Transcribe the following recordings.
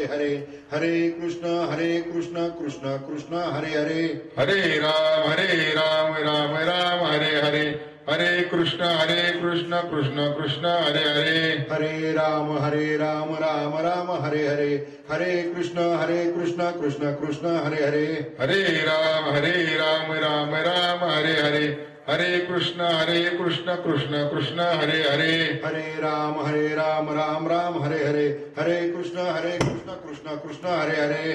हरे हरे कृष्ण कृष्ण कृष्ण हरे हरे हरे राम राम राम हरे हरे हरे कृष्ण कृष्ण कृष्ण हरे हरे हरे राम राम राम हरे हरे हरे कृष्ण कृष्ण कृष्ण हरे हरे हरे राम राम राम हरे हरे हरे कृष्ण कृष्ण कृष्ण हरे हरे हरे राम राम राम हरे हरे हरे कृष्ण कृष्ण कृष्ण हरे हरे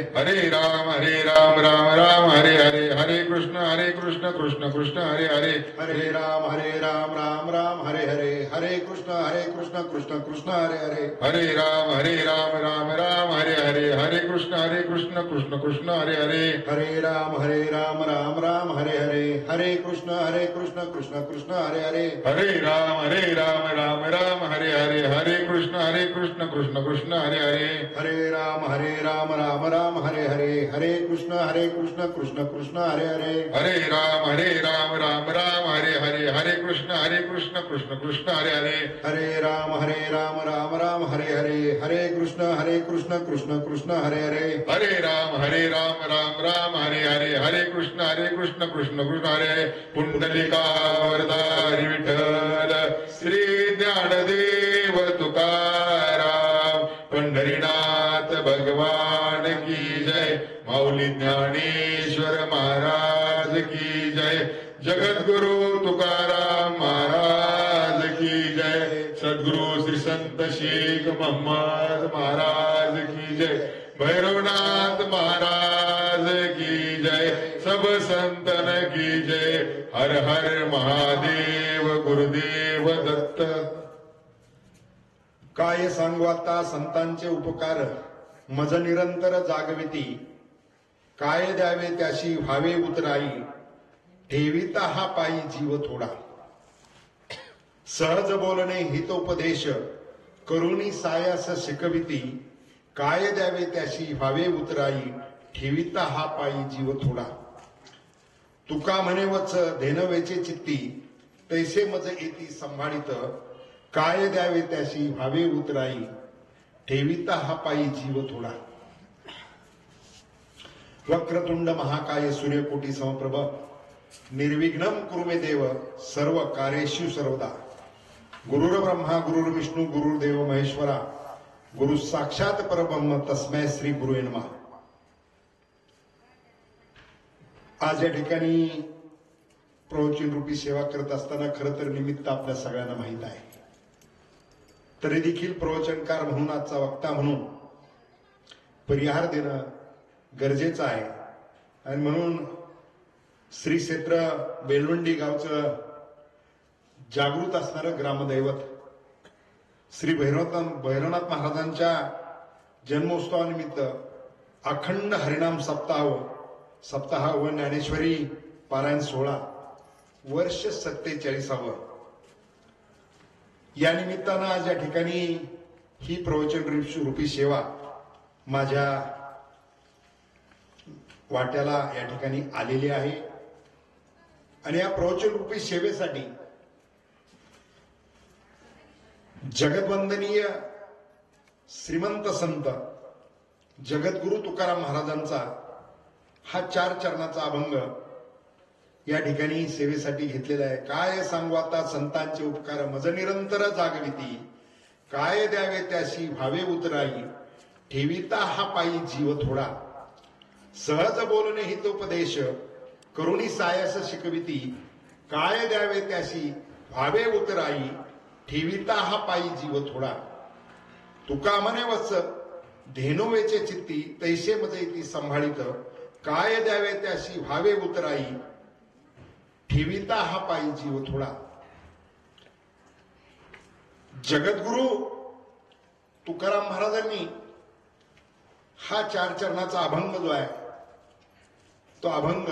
हरे राम राम राम हरे हरे हरे कृष्ण कृष्ण कृष्ण हरे हरे हरे राम राम राम हरे हरे हरे कृष्ण कृष्ण कृष्ण हरे हरे हरे राम राम राम हरे हरे हरे कृष्ण कृष्ण कृष्ण हरे हरे हरे राम राम राम हरे हरे हरे कृष्ण कृष्ण कृष्ण हरे हरे हरे राम राम हरे हरे हरे कृष्ण कृष्ण कृष्ण हरे हरे हरे राम राम राम हरे हरे हरे कृष्ण कृष्ण कृष्ण हरे हरे हरे राम राम हरे हरे हरे कृष्ण कृष्ण कृष्ण हरे हरे हरे राम राम राम हरे हरे हरे कृष्ण कृष्ण कृष्ण हरे हरे हरे राम राम हरे हरे हरे कृष्ण कृष्ण कृष्ण हरे हरे पुंडलिका वरदारी विठ्ठल श्री ज्ञानदेव तुकाराम पंढरीनाथ भगवान की जय माऊली ज्ञानेश्वर महाराज की जय जगद्गुरु तुकाराम महाराज की जय सद्गुरु श्री संत शेख मोहम्मद महाराज की जय भैरवनाथ महाराज की जय सब संतन की जय हर हर महादेव गुरुदेव दत्त काय सांगू आता संतांचे उपकार मज निरंतर जागविती काय द्यावे त्याशी व्हावे उतराई ठेविता हा पायी जीव थोडा सहज बोलणे हितोपदेश करुणी सायास शिकविती काय द्यावे त्याशी व्हावे उतराई ठेविता हा पायी जीव थोडा तुका म्हणे वच धेनवेचे चित्ती तैसे मज येती संभाळित काय द्यावे त्याशी व्हावे उतराई ठेविता हा पायी जीव थोडा वक्रतुंड महाकाय सूर्यकोटी समप्रभ निर्विघ्नं कुरु मे देव सर्व कार्येषु सर्वदा गुरुर्ब्रह्मा गुरुर्विष्णू गुरुर्देव महेश्वरा गुरु साक्षात परब्रह्म तस्मै श्री गुरुवे नमः। आज या ठिकाणी प्रवचन रूपी सेवा करत असताना खरं तर निमित्त आपल्या सगळ्यांना माहीत आहे, तरी देखील प्रवचनकार म्हणून आजचा वक्ता म्हणून परिहार देणं गरजेचं आहे आणि म्हणून श्री क्षेत्र बेलवंडी गावचं जागृत असणारं ग्रामदैवत श्री भैरवनाथ महाराजांच्या जन्मोत्सवानिमित्त अखंड हरिनाम सप्ताह व ज्ञानेश्वरी पारायण सोहळा वर्ष 47. या निमित्तानं आज या ठिकाणी ही प्रवचन रूपी सेवा माझ्या वाट्याला या ठिकाणी आलेली आहे आणि या प्रवचन रूपी सेवेसाठी जगद्वंदनीय श्रीमंत संत जगद्गुरु तुकाराम महाराजांचा हा 4 चरणाचा अभंग या ठिकाणी सेवेसाठी घेतलेला आहे। काय सांगू आता संतांचे उपकार मज निरंतर जागविती काय द्यावे त्याशी व्हावे उतराई ठेविता हा पायी जीव थोडा सहज बोलणे हितोपदेश करुणी सायास शिकविती काय द्यावे त्याशी व्हावे उतराई ठेविता हा पायी जीव थोडा तुका म्हणे वच धेनुवेचे चित्ती तैसे मज येती संभाळित काय द्यावे त्याशी व्हावे उतराई ठेविता हा पायी जीव थोडा। जगद्गुरु तुकाराम महाराजांनी हा 4 चरणाचा अभंग जो आहे तो अभंग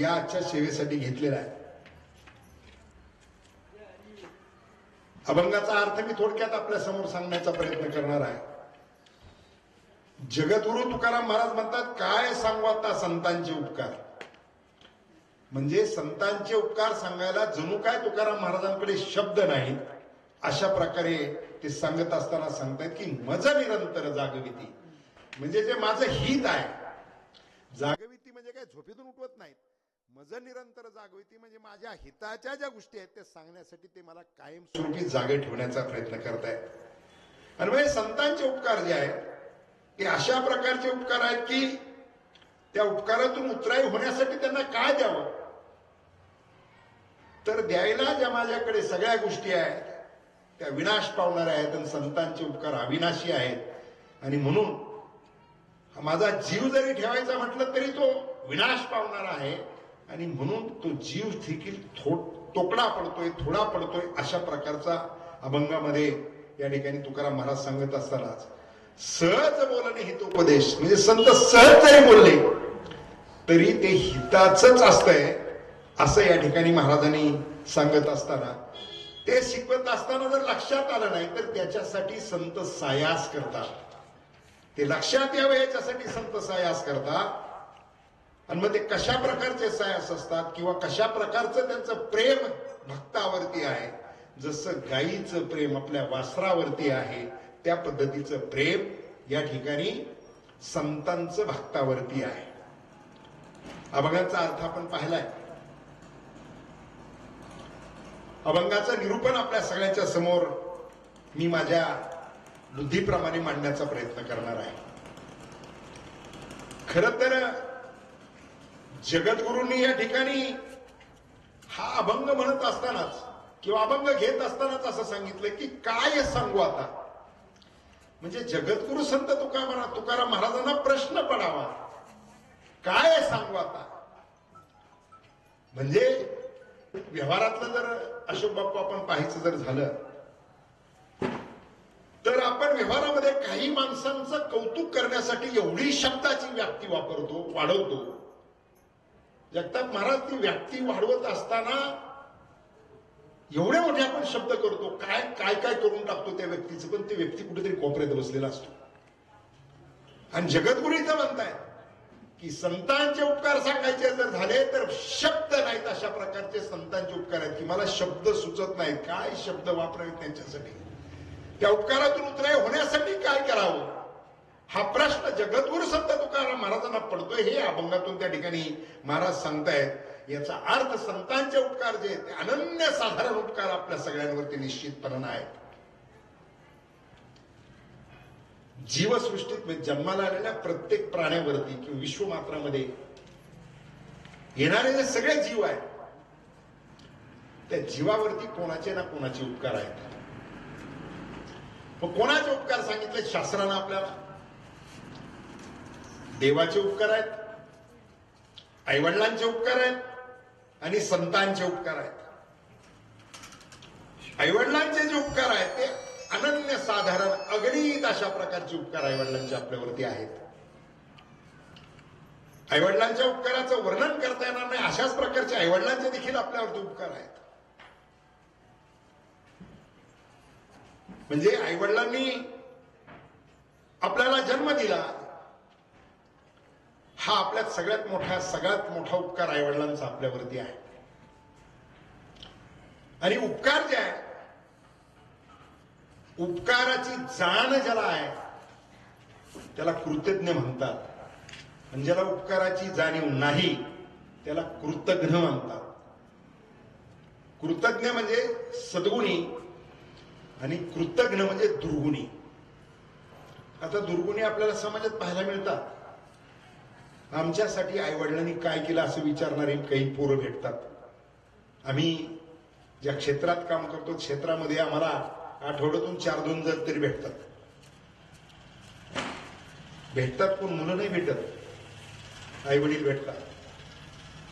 या आजच्या सेवेसाठी घेतलेला आहे। अभंगाचा अर्थ मी थोडक्यात आपल्या समोर सांगण्याचा प्रयत्न करणार आहे। जगद्गुरु तुकाराम महाराज म्हणतात काय सांगू आता संतांचे उपकार, म्हणजे संतांचे उपकार सांगायला जणू काय तुकाराम महाराजांकडे शब्द नाहीत अशा प्रकारे ते सांगत असताना सांगतायत की मज निरंतर जागविती म्हणजे जे माझं हित आहे. जागविती म्हणजे काय झोपेतून उठवत नाहीत. मज निरंतर जागविती म्हणजे माझ्या हिताच्या ज्या गोष्टी आहेत त्या सांगण्यासाठी ते मला कायमस्वरूपी जागे ठेवण्याचा प्रयत्न करतायत. आणि म्हणजे संतांचे उपकार जे आहेत ते अशा प्रकारचे उपकार आहेत की त्या उपकारातून उतराई होण्यासाठी त्यांना काय द्यावं, तर द्यायला ज्या माझ्याकडे सगळ्या गोष्टी आहेत त्या विनाश पावणाऱ्या आहेत. आणि संतांचे उपकार अविनाशी आहेत. आणि म्हणून माझा जीव जरी ठेवायचा म्हटलं तरी तो विनाश पावणारा आहे. आणि म्हणून तो जीव देखील तोकडा पडतोय, थोडा पडतोय. अशा प्रकारचा अभंगामध्ये या ठिकाणी तुकाराम महाराज सांगत असतानाच सहज बोलणे हितोपदेश म्हणजे संत सहज जरी बोलले तरी ते हिताच असतंय असं या ठिकाणी महाराजांनी सांगत असताना, ते शिकवत असताना जर लक्षात आलं नाही तर त्याच्यासाठी संत सायास करतात. ते लक्षात यावं याच्यासाठी संत सायास करतात. आणि मग ते कशा प्रकारचे सायास असतात किंवा कशा प्रकारचं त्यांचं प्रेम भक्तावरती आहे. जसं गायीचं प्रेम आपल्या वासरावरती आहे त्या पद्धतीचं प्रेम या ठिकाणी संतांचं भक्तावरती आहे. अभंगाचा अर्थ आपण पाहिलाय. अभंगाचं निरूपण आपल्या सगळ्यांच्या समोर मी माझ्या बुद्धीप्रमाणे मांडण्याचा प्रयत्न करणार आहे. खरं तर जगद्गुरूंनी या ठिकाणी हा अभंग म्हणत असतानाच किंवा अभंग घेत असतानाच असं सांगितलं की काय सांगू आता. म्हणजे जगद्गुरु संत तुकाराम महाराजांना प्रश्न पडावा, काय सांगू आता. म्हणजे व्यवहारातलं जर अशोक बाप्पू आपण पाहायचं जर झालं तर आपण व्यवहारामध्ये काही माणसांचं कौतुक करण्यासाठी एवढी शब्दाची व्याप्ती वापरतो, वाढवतो. जगताप महाराज ती व्याप्ती वाढवत असताना एवढे मोठे आपण शब्द करतो, काय काय काय करून टाकतो त्या व्यक्तीचं, पण ती व्यक्ती कुठेतरी कोपऱ्यात बसलेला असतो. आणि जगद्गुरू इथं म्हणताय की संतांचे उपकार सांगायचे जर झाले तर शब्द नाहीत अशा प्रकारचे संतांचे उपकार आहेत की मला शब्द सुचत नाहीत. काय शब्द वापरावेत त्यांच्यासाठी, त्या उपकारातून उतराई होण्यासाठी काय करावं, हा प्रश्न जगद्गुरू संत तुकाराम महाराजांना पडतोय. हे अभंगातून त्या ठिकाणी महाराज सांगतायत. याचा अर्थ संतांचे उपकार जे ते अनन्य साधारण उपकार आपल्या सगळ्यांवरती निश्चितपणानं आहेत. जीवसृष्टीत म्हणजे जन्माला आलेल्या प्रत्येक प्राण्यावरती किंवा विश्वमात्रामध्ये येणारे जे सगळे जीव आहेत त्या जीवावरती कोणाचे ना कोणाचे उपकार आहेत. मग कोणाचे उपकार सांगितले शास्त्रानं आपल्याला. देवाचे उपकार आहेत, आईवडिलांचे उपकार आहेत आणि संतांचे उपकार आहेत. आईवडिलांचे जे उपकार आहेत ते अनन्य साधारण अगणित अशा प्रकारचे उपकार आईवडिलांचे आपल्यावरती आहेत. आईवडिलांच्या उपकाराचं वर्णन करता येणार नाही अशाच प्रकारचे आईवडिलांचे देखील आपल्यावरती उपकार आहेत. म्हणजे आईवडिलांनी आपल्याला जन्म दिला हा आपल्यात सगळ्यात मोठा उपकार आईवडिलांचा आपल्यावरती आहे. आणि उपकार जे आहे उपकाराची जाण ज्याला आहे त्याला कृतज्ञ म्हणतात. आणि ज्याला उपकाराची जाणीव नाही त्याला कृतघ्न म्हणतात. कृतज्ञ म्हणजे सद्गुणी आणि कृतघ्न म्हणजे दुर्गुणी. आता दुर्गुणी आपल्याला समाजात पाहायला मिळतात. आमच्यासाठी आईवडिलांनी काय केलं असं विचारणारे काही पोरं भेटतात. आम्ही ज्या क्षेत्रात काम करतो क्षेत्रामध्ये आम्हाला आठवड्यातून 4-2 जर तरी भेटतात. पण मुलं नाही भेटत, आई वडील भेटतात.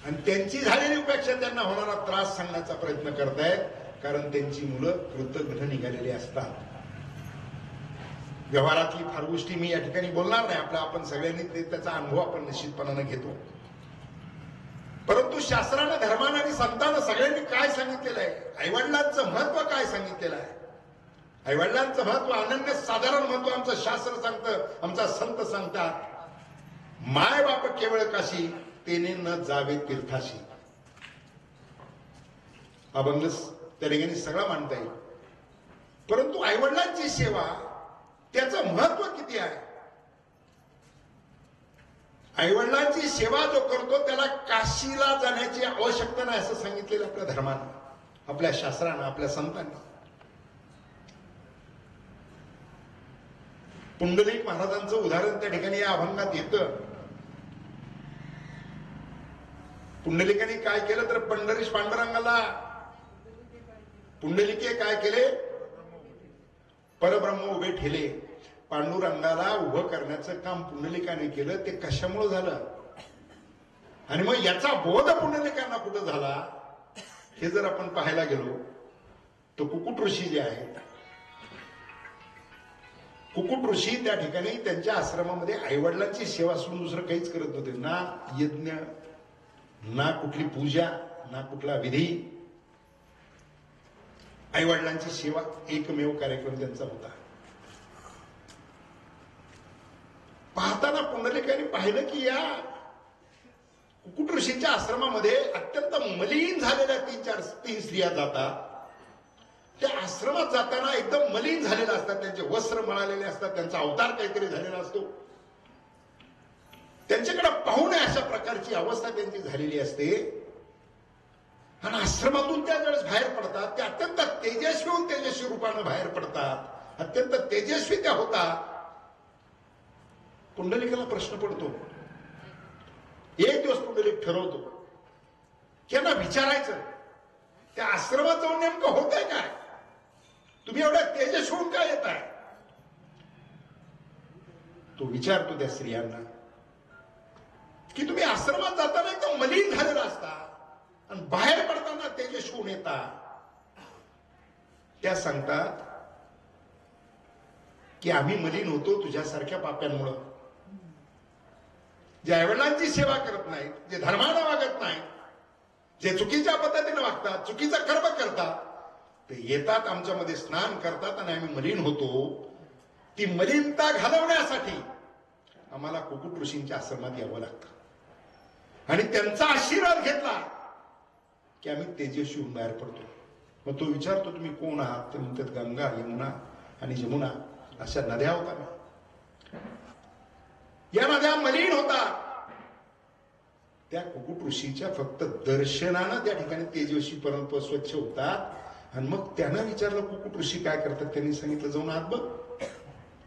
आणि त्यांची झालेली उपेक्षा त्यांना होणारा त्रास सांगण्याचा प्रयत्न करतायत कारण त्यांची मुलं कृतघ्न निघालेली असतात. व्यवहारातली फार गोष्टी मी या ठिकाणी बोलणार नाही. आपण सगळ्यांनी त्याचा अनुभव आपण निश्चितपणाने घेतो. परंतु शास्त्रानं धर्मानं आणि संतानं सगळ्यांनी काय सांगितलेलं आहे, आईवडिलांचं महत्व काय सांगितलेलं आहे. आईवडिलांचं महत्व अनन्य साधारण महत्व आमचं शास्त्र सांगतं, आमचा संत सांगतात. माय बाप केवळ काशी तेने न जावे तीर्थाशी. अभंग त्या ठिकाणी सगळा मांडता येईल. परंतु आईवडिलांची सेवा त्याचं महत्व किती आहे आईवडिलांची सेवा जो करतो त्याला काशीला जाण्याची आवश्यकता नाही असं सांगितलेलं आपल्या धर्मानं, आपल्या शास्त्रानं, आपल्या संतांनी. पुंडलिक महाराजांचं उदाहरण त्या ठिकाणी या अभंगात येतं. पुंडलिकाने काय केलं तर पंढरीश पांडुरंगाला पुंडलिके काय केले, परब्रह्म उभे ठेले. पांडुरंगाला उभं करण्याचं काम पुंडलिकाने केलं. ते कशामुळे झालं आणि मग याचा बोध पुंडलिकांना कुठं झाला हे जर आपण पाहायला गेलो तर कुकुट ऋषी जे आहेत, कुकुट ऋषी त्या ठिकाणी त्यांच्या आश्रमामध्ये आईवडिलांची सेवा सोडून दुसरं काहीच करत नव्हते. ना यज्ञ, ना कुठली पूजा, ना कुठला विधी. आईवडिलांची सेवा एकमेव कार्यक्रम त्यांचा होता. पाहताना पुंडलिकाने पाहिलं की या कुकुट ऋषींच्या आश्रमामध्ये अत्यंत मलिन झालेल्या तीन स्त्रिया जातात. त्या आश्रमात जाताना एकदम मलिन झालेला असतात, त्यांचे वस्त्र मळालेले असतात, त्यांचा अवतार काहीतरी झालेला असतो. त्यांच्याकडे पाहू नये अशा प्रकारची अवस्था त्यांची झालेली असते. आणि आश्रमातून त्या ज्यावेळेस बाहेर पडतात त्या अत्यंत तेजस्वी रूपानं बाहेर पडतात. अत्यंत तेजस्वी त्या होतात. पुंडलिकाला प्रश्न पडतो. एक दिवस पुंडलिक ठरवतो की यांना विचारायचं त्या आश्रमात जाऊन नेमकं होतंय काय, तुम्ही एवढ्या तेजस्वी होऊन काय येत आहे. तो विचारतो त्या स्त्रियांना की तुम्ही आश्रमात जाताना एकदम मलिन झालेला असता आणि बाहेर पडताना तेजस्वी होऊन येता. त्या सांगतात की आम्ही मलिन होतो तुझ्यासारख्या पाप्यांमुळं, जे आईवडिलांची सेवा करत नाहीत, जे धर्मानं वागत नाहीत, जे चुकीच्या पद्धतीने वागतात, चुकीचं कर्म करतात, ते येतात आमच्यामध्ये स्नान करतात आणि आम्ही मलिन होतो. ती मलिनता घालवण्यासाठी आम्हाला कुकुट ऋषींच्या आश्रमात यावं लागतं आणि त्यांचा आशीर्वाद घेतला की आम्ही तेजस्वी होऊन बाहेर पडतो. मग तो विचारतो तुम्ही कोण आहात, तर म्हणतात गंगा, यमुना आणि जमुना अशा नद्या होता. या नद्या मलिन होता. त्या कुकुट ऋषीच्या फक्त दर्शनानं त्या ठिकाणी तेजस्वी परंतु स्वच्छ होतात. आणि मग त्यानं विचारलं कुकुट ऋषी काय करतात, त्यांनी सांगितलं जाऊन आत बघ.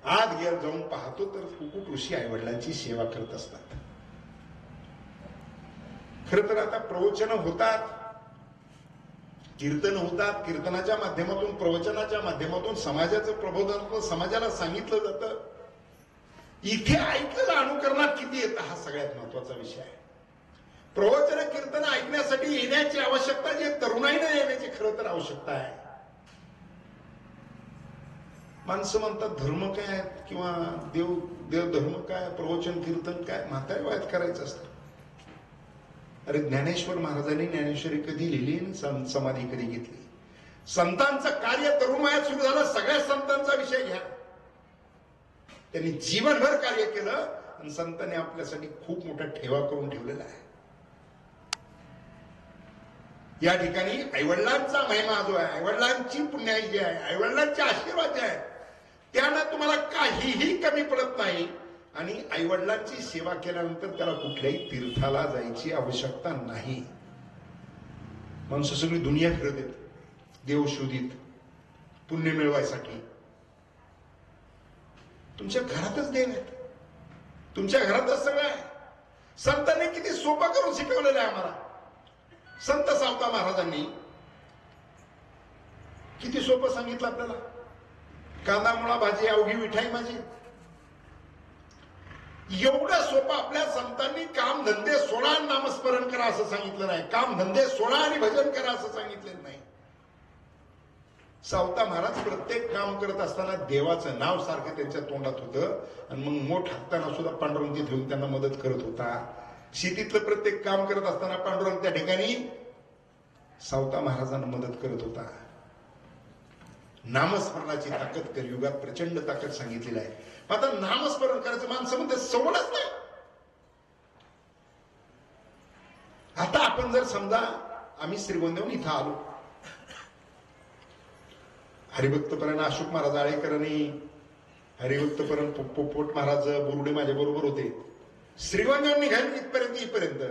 आत गेला, जाऊन पाहतो तर कुकुट ऋषी आईवडिलांची सेवा करत असतात. खर तर आता प्रवचन होतात, कीर्तन होतात, कीर्तनाच्या माध्यमातून, प्रवचनाच्या माध्यमातून समाजाचं प्रबोधन समाजाला सांगितलं जातं. इथे ऐकलेलं अनुकरणात किती येतं हा सगळ्यात महत्वाचा विषय आहे. प्रवचन कीर्तन ऐकण्यासाठी येण्याची आवश्यकता जी तरुणाईने येण्याची खरं तर आवश्यकता आहे. माणसं म्हणतात धर्म काय किंवा देव धर्म काय, प्रवचन कीर्तन काय, म्हातारी वयात करायचं असतं. अरे ज्ञानेश्वर महाराजांनी ज्ञानेश्वरी कधी लिहिली आणि समाधी कधी घेतली. संतांचं कार्य तरुण वयात सुरू झालं. सगळ्या संतांचा विषय घ्या, त्यांनी जीवनभर कार्य केलं आणि संतांनी आपल्यासाठी खूप मोठा ठेवा करून ठेवलेला आहे. या ठिकाणी आईवडिलांचा महिमा जो आहे, आईवडिलांची पुण्याई जी आहे, आईवडिलांचे आशीर्वाद जे आहे, त्यानं तुम्हाला काहीही कमी पडत नाही. आणि आईवडिलांची सेवा केल्यानंतर त्याला कुठल्याही तीर्थाला जायची आवश्यकता नाही. माणसं सगळी दुनिया फिरत येत देव शोधित, पुण्य मिळवायसाठी. तुमच्या घरातच देव आहे, तुमच्या घरातच सगळं आहे. संतांनी किती सोपं करून शिकवलेलं आहे आम्हाला. संत सावता महाराजांनी किती सोपं सांगितलं आपल्याला. कांदा मुळा भाजी अवघी मिठाई माझी. एवढं सोपं आपल्या संतांनी काम धंदे सोडा नामस्मरण करा असं सांगितलं नाही. काम धंदे सोडा आणि भजन करा असं सांगितलेलं नाही. सावता महाराज प्रत्येक काम करत असताना देवाचं नाव सारखं त्यांच्या तोंडात होतं आणि मग मोठ हाकताना सुद्धा पांडुरंग तिथे येऊन त्यांना मदत करत होता. शेतीतलं प्रत्येक काम करत असताना पांडुरंग त्या ठिकाणी सावता महाराजांना मदत करत होता. नामस्मरणाची ताकद कलियुगात प्रचंड ताकद सांगितलेली आहे. आता नामस्मरण करायचं माणसं म्हणते सवडच नाही. आता आपण जर समजा आम्ही श्रीगोंद्याहून इथं आलो, हरिभक्तपरायण अशोक महाराज आळेकरांनी, हरिभक्तपरायण पोपट महाराज बोरुडे माझ्या बरोबर होते. श्रीगोंद्यावर निघाल इथपर्यंत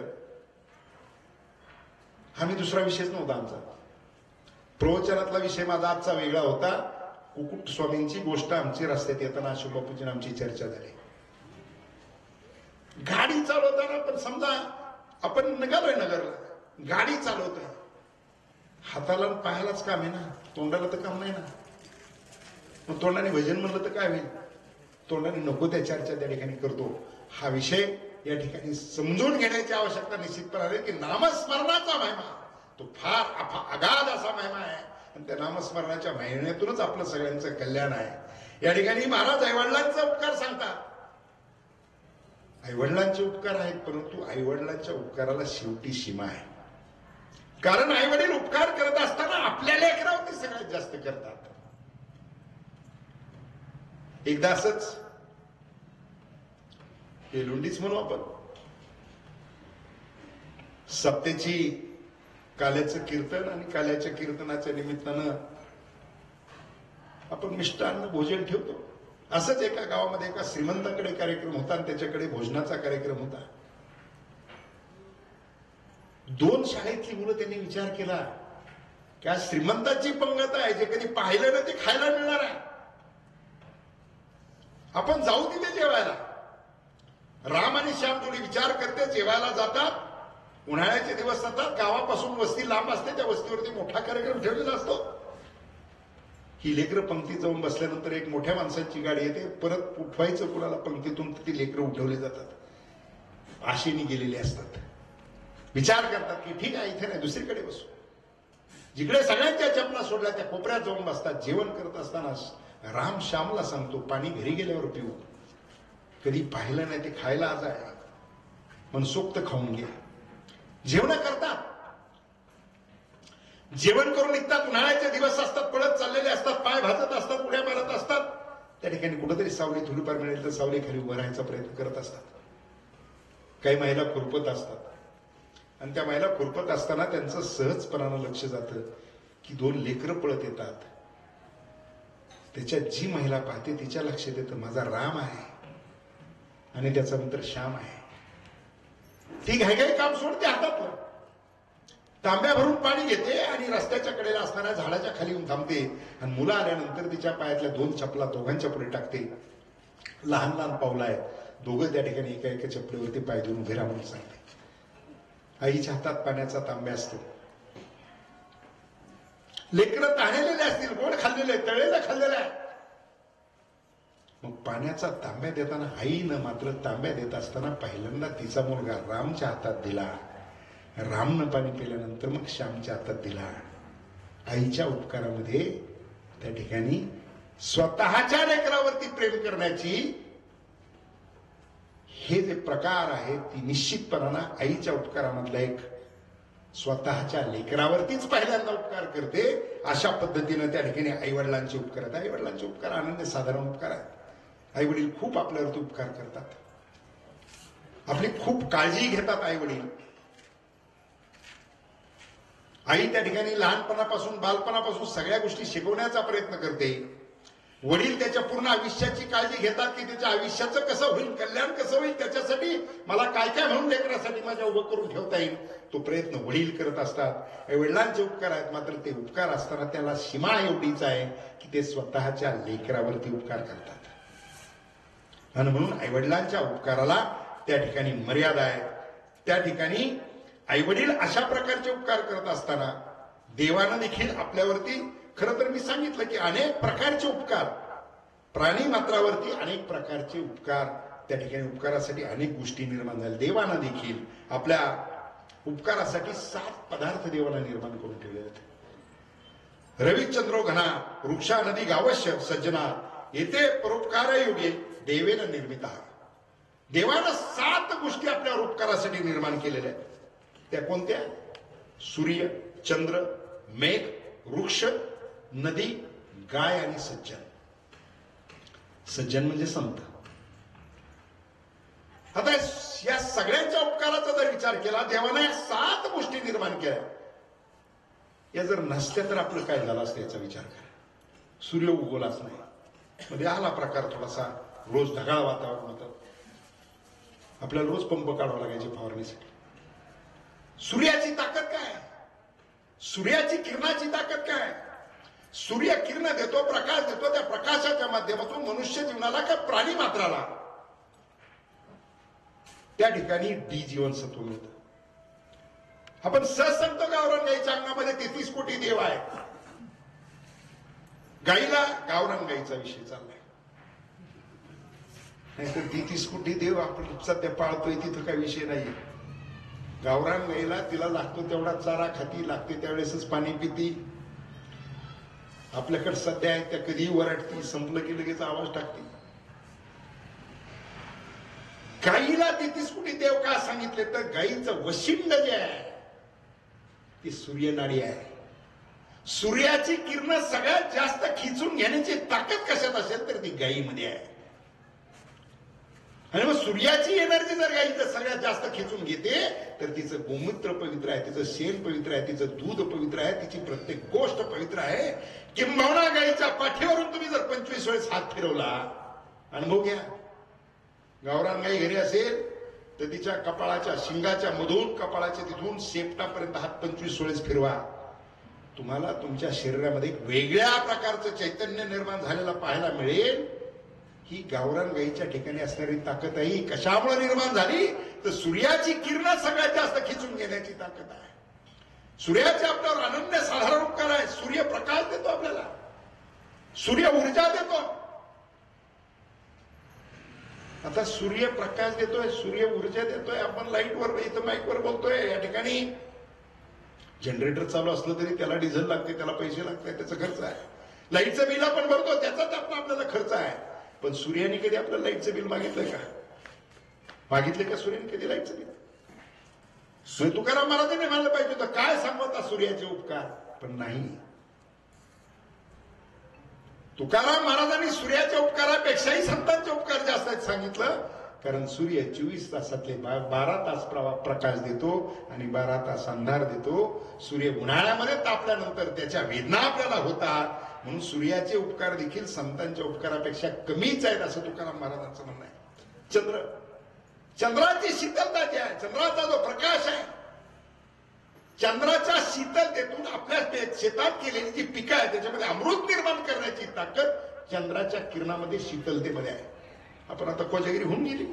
हा मी दुसरा विषयच नव्हता आमचा. प्रवचनातला विषय माझा आजचा वेगळा होता. कुकुट स्वामींची गोष्ट आमची रस्त्यात येताना अशोक बापूजी आमची चर्चा झाली. गाडी चालवताना पण समजा आपण निघालोय नगरला, गाडी चालवतोय, हाताला पायालाच काम आहे ना, तोंडाला तर काम नाही ना. मग तोंडाने भजन म्हणलं तर काय होईल? तोंडाने नको त्या चर्चा त्या ठिकाणी करतो. हा विषय या ठिकाणी समजून घेण्याची आवश्यकता निश्चितपणे आहे की नामस्मरणाचा महिमा तो फार अगाध असा महिमा आहे आणि त्या नामस्मरणाच्या महिन्यातूनच आपलं सगळ्यांचं कल्याण आहे. या ठिकाणी महाराज आईवडिलांचा उपकार सांगतात. आईवडिलांचे उपकार आहेत, परंतु आईवडिलांच्या उपकाराला शेवटी सीमा आहे. कारण आईवडील उपकार करत असताना आपल्या लेकरावरती सगळ्यात जास्त करतात. एकदा असंच एलुंडीच म्हणू आपण, सप्तेची काल्याचं कीर्तन आणि काल्याच्या कीर्तनाच्या निमित्तानं आपण मिष्टान्न भोजन ठेवतो. असंच एका गावामध्ये एका श्रीमंताकडे कार्यक्रम होता आणि त्याच्याकडे भोजनाचा कार्यक्रम होता. 2 शाळेतली मुलं त्यांनी विचार केला की आज श्रीमंताची पंगत आहे, जे कधी पाहिलं ना ते खायला मिळणार आहे, आपण जाऊ तिथे जेवायला. राम आणि श्याम थोडी विचार करते, जेवायला जातात. उन्हाळ्याचे दिवस जातात, गावापासून वस्ती लांब असते, त्या वस्तीवरती मोठा कार्यक्रम ठेवलेला असतो. ही लेकरं पंक्तीत जाऊन बसल्यानंतर एक मोठ्या माणसाची गाडी येते, परत उठवायचं कुणाला पंक्तीतून, ती लेकरं उठवली जातात. आशेने गेलेली असतात. विचार करतात की ठीक आहे, इथे नाही दुसरीकडे बसू. जिकडे सगळ्यांच्या चपला सोडल्या त्या कोपऱ्यात जाऊन बसतात. जेवण करत असताना राम श्यामला सांगतो, पाणी घरी गेल्यावर पिऊ, कधी पाहिलं नाही ते खायला आज आहे, मनसोक्त खाऊन घ्या. जेवण करतात, जेवण करून निघतात. उन्हाळ्याचे दिवस असतात, पळत चाललेले असतात, पाय भाजत असतात, उड्या मारत असतात. त्या ठिकाणी कुठेतरी सावली थोडीफार मिळेल तर सावली खाली उभं राहायचा प्रयत्न करत असतात. काही महिला खुरपत असतात आणि त्या महिला खुरपत असताना त्यांचं सहजपणानं लक्ष जातं की 2 लेकरं पळत येतात. त्याच्यात जी महिला पाहते तिच्या लक्षात येतं माझा राम आहे आणि त्याचा मित्र श्याम आहे. ती घाईघाई काम सोडते, हातातलं तांब्या भरून पाणी घेते आणि रस्त्याच्या कडेला असणाऱ्या झाडाच्या खाली येऊन थांबते आणि मुलं आल्यानंतर तिच्या पायातल्या 2 चपला दोघांच्या पुढे टाकते. लहान लहान पावलं आहेत, दोघं त्या ठिकाणी एका एका चपलीवरती पाय देऊन उभे राहून सांगते. आईच्या हातात पाण्याचा तांब्या असतो. लेकरं ताणलेले असतील, गोड खाल्लेले, तळलेलं खाल्लेलं आहे. मग पाण्याचा तांब्या देताना आईनं मात्र तांब्या देत असताना पहिल्यांदा तिचा मुलगा रामच्या हातात दिला. रामनं पाणी पिल्यानंतर मग श्यामच्या हातात दिला. आईच्या उपकारामध्ये त्या ठिकाणी स्वतःच्या लेकरावरती प्रेम करण्याची हे जे प्रकार आहे ती निश्चितपणानं आईच्या उपकारामधला एक स्वतःच्या लेकरावरतीच पहिल्यांदा उपकार करते. अशा पद्धतीनं त्या ठिकाणी आईवडिलांचे उपकार आहेत. आईवडिलांचे उपकार अनन्य साधारण उपकार आहेत. आई वडील खूप आपल्यावरती उपकार करतात, आपली खूप काळजी घेतात. आई वडील, आई त्या ठिकाणी लहानपणापासून बालपणापासून सगळ्या गोष्टी शिकवण्याचा प्रयत्न करते. वडील त्याच्या पूर्ण आयुष्याची काळजी घेतात की त्याच्या आयुष्याचं कसं होईल, कल्याण कसं होईल, त्याच्यासाठी मला काय काय म्हणून लेकरासाठी माझ्या उभं करून ठेवता येईल तो प्रयत्न वडील करत असतात. आई वडिलांचे उपकार आहेत, मात्र ते उपकार असताना त्याला सीमा एवढीच आहे की ते स्वतःच्या लेकरावरती उपकार करतात. आणि म्हणून आईवडिलांच्या उपकाराला त्या ठिकाणी मर्यादा आहे. त्या ठिकाणी आईवडील अशा प्रकारचे उपकार करत असताना देवानं देखील आपल्यावरती, खरं तर मी सांगितलं की अनेक प्रकारचे उपकार, प्राणी मात्रावरती अनेक प्रकारचे उपकार, त्या ठिकाणी उपकारासाठी अनेक गोष्टी निर्माण झाल्या. देवानं देखील आपल्या उपकारासाठी 7 पदार्थ देवानं निर्माण करून ठेवले आहेत. रविचंद्रो घना वृक्षा नदी गावश्य सज्जना येथे परोपकार योगे देवेन निर्मिता. देवानं 7 गोष्टी आपल्यावर उपकारासाठी निर्माण केलेल्या आहेत. त्या कोणत्या? सूर्य, चंद्र, मेघ, वृक्ष, नदी, गाय आणि सज्जन. सज्जन म्हणजे संत. आता या सगळ्यांच्या उपकाराचा जर विचार केला, देवानं या 7 गोष्टी निर्माण केल्या. या जर नसत्या तर आपलं काय झालं असतं याचा विचार करा. सूर्य उगवलाच नाही, मध्ये आला प्रकार थोडासा, रोज ढगाळ वातावरण होतं. आपल्याला रोज पंप काढावा लागायचे फवारणीसाठी. सूर्याची ताकद काय? सूर्याची किरणाची ताकद काय? सूर्य किरण देतो, प्रकाश देतो. त्या प्रकाशाच्या माध्यमातून मनुष्य जीवनाला का प्राणी मात्राला त्या ठिकाणी डी जीवनसत्व मिळतं. आपण सहज सांगतो गावरान गाईच्या अंगामध्ये 33 कोटी देव आहे. गाईला गावरान गाईचा विषय चाललाय. नाहीतर 33 कोटी देव आपण सध्या पाळतोय तिथं काही विषय नाहीये. गावरान गाईला तिला लागतो तेवढा चारा खाती, लागते त्यावेळेसच पाणी पिती. आपल्याकडे सध्या आहे त्या कधीही वरडती, संपलं की लगेच आवाज टाकते. गाईला 33 कोटी देव का सांगितले तर गाईचं वशिंड जे आहे ती सूर्यनाडी आहे. सूर्याची किरण सगळ्यात जास्त खिचून घेण्याची ताकद कशात असेल तर ती गाईमध्ये आहे. आणि मग सूर्याची एनर्जी जर गाईचं सगळ्यात जास्त खिचून घेते तर तिचं गोमूत्र पवित्र आहे, तिचं शेण पवित्र आहे, तिचं दूध पवित्र आहे, तिची प्रत्येक गोष्ट पवित्र आहे. किंबहुना गाईच्या पाठीवरून तुम्ही जर 25 वेळेस हात फिरवला, अनुभव घ्या. गावरान गाई घरी असेल तर तिच्या कपाळाच्या शिंगाच्या मधून कपाळाच्या तिथून शेपटापर्यंत हात 25 वेळेस फिरवा. तुम्हाला तुमच्या शरीरामध्ये एक वेगळ्या प्रकारचं चैतन्य निर्माण झालेला पाहायला मिळेल. ही गावरान गाईच्या ठिकाणी असणारी ताकद आहे. कशामुळे निर्माण झाली तर सूर्याची किरण सगळ्यात जास्त खिचून घेण्याची ताकद आहे. सूर्याचे आपल्यावर अनन्य साधारण उपकार आहे. सूर्य प्रकाश देतो आपल्याला, सूर्य ऊर्जा देतो. आता सूर्य प्रकाश देतोय, सूर्य ऊर्जा देतोय. आपण लाईटवर इथं माईकवर बोलतोय, या ठिकाणी जनरेटर चालू असलं तरी त्याला डिझेल लागते, त्याला पैसे लागतात, त्याचा खर्च आहे. लाईटचं बिल आपण भरतो, त्याचाच आपल्याला खर्च आहे. पण सूर्याने कधी आपल्याला लाईटचं बिल मागितलंय का? मागितले का सूर्याने कधी लाईटचं बिल? तुकाराम महाराजांनी मानलं पाहिजे होतं, काय सांगता सूर्याचे उपकार, पण नाही. तुकाराम महाराजांनी सूर्याच्या उपकारापेक्षाही संतांचे उपकार जास्त आहेत सांगितलं. कारण सूर्य 24 तासातले 12 तास प्रकाश देतो आणि 12 तास अंधार देतो. सूर्य उन्हाळ्यामध्ये तापल्यानंतर त्याच्या वेदना आपल्याला होतात. म्हणून सूर्याचे उपकार देखील संतांच्या उपकारापेक्षा कमीच आहेत असं तुकाराम महाराजांचं म्हणणं आहे. चंद्राची शीतलता जी आहे, चंद्राचा जो प्रकाश आहे, चंद्राच्या शीतलतेतून आपल्या शेतात केलेली जी पिकं आहे त्याच्यामध्ये अमृत निर्माण करण्याची ताकद चंद्राच्या किरणामध्ये शीतलतेमध्ये आहे. आपण आता कोजागिरी होऊन गेली.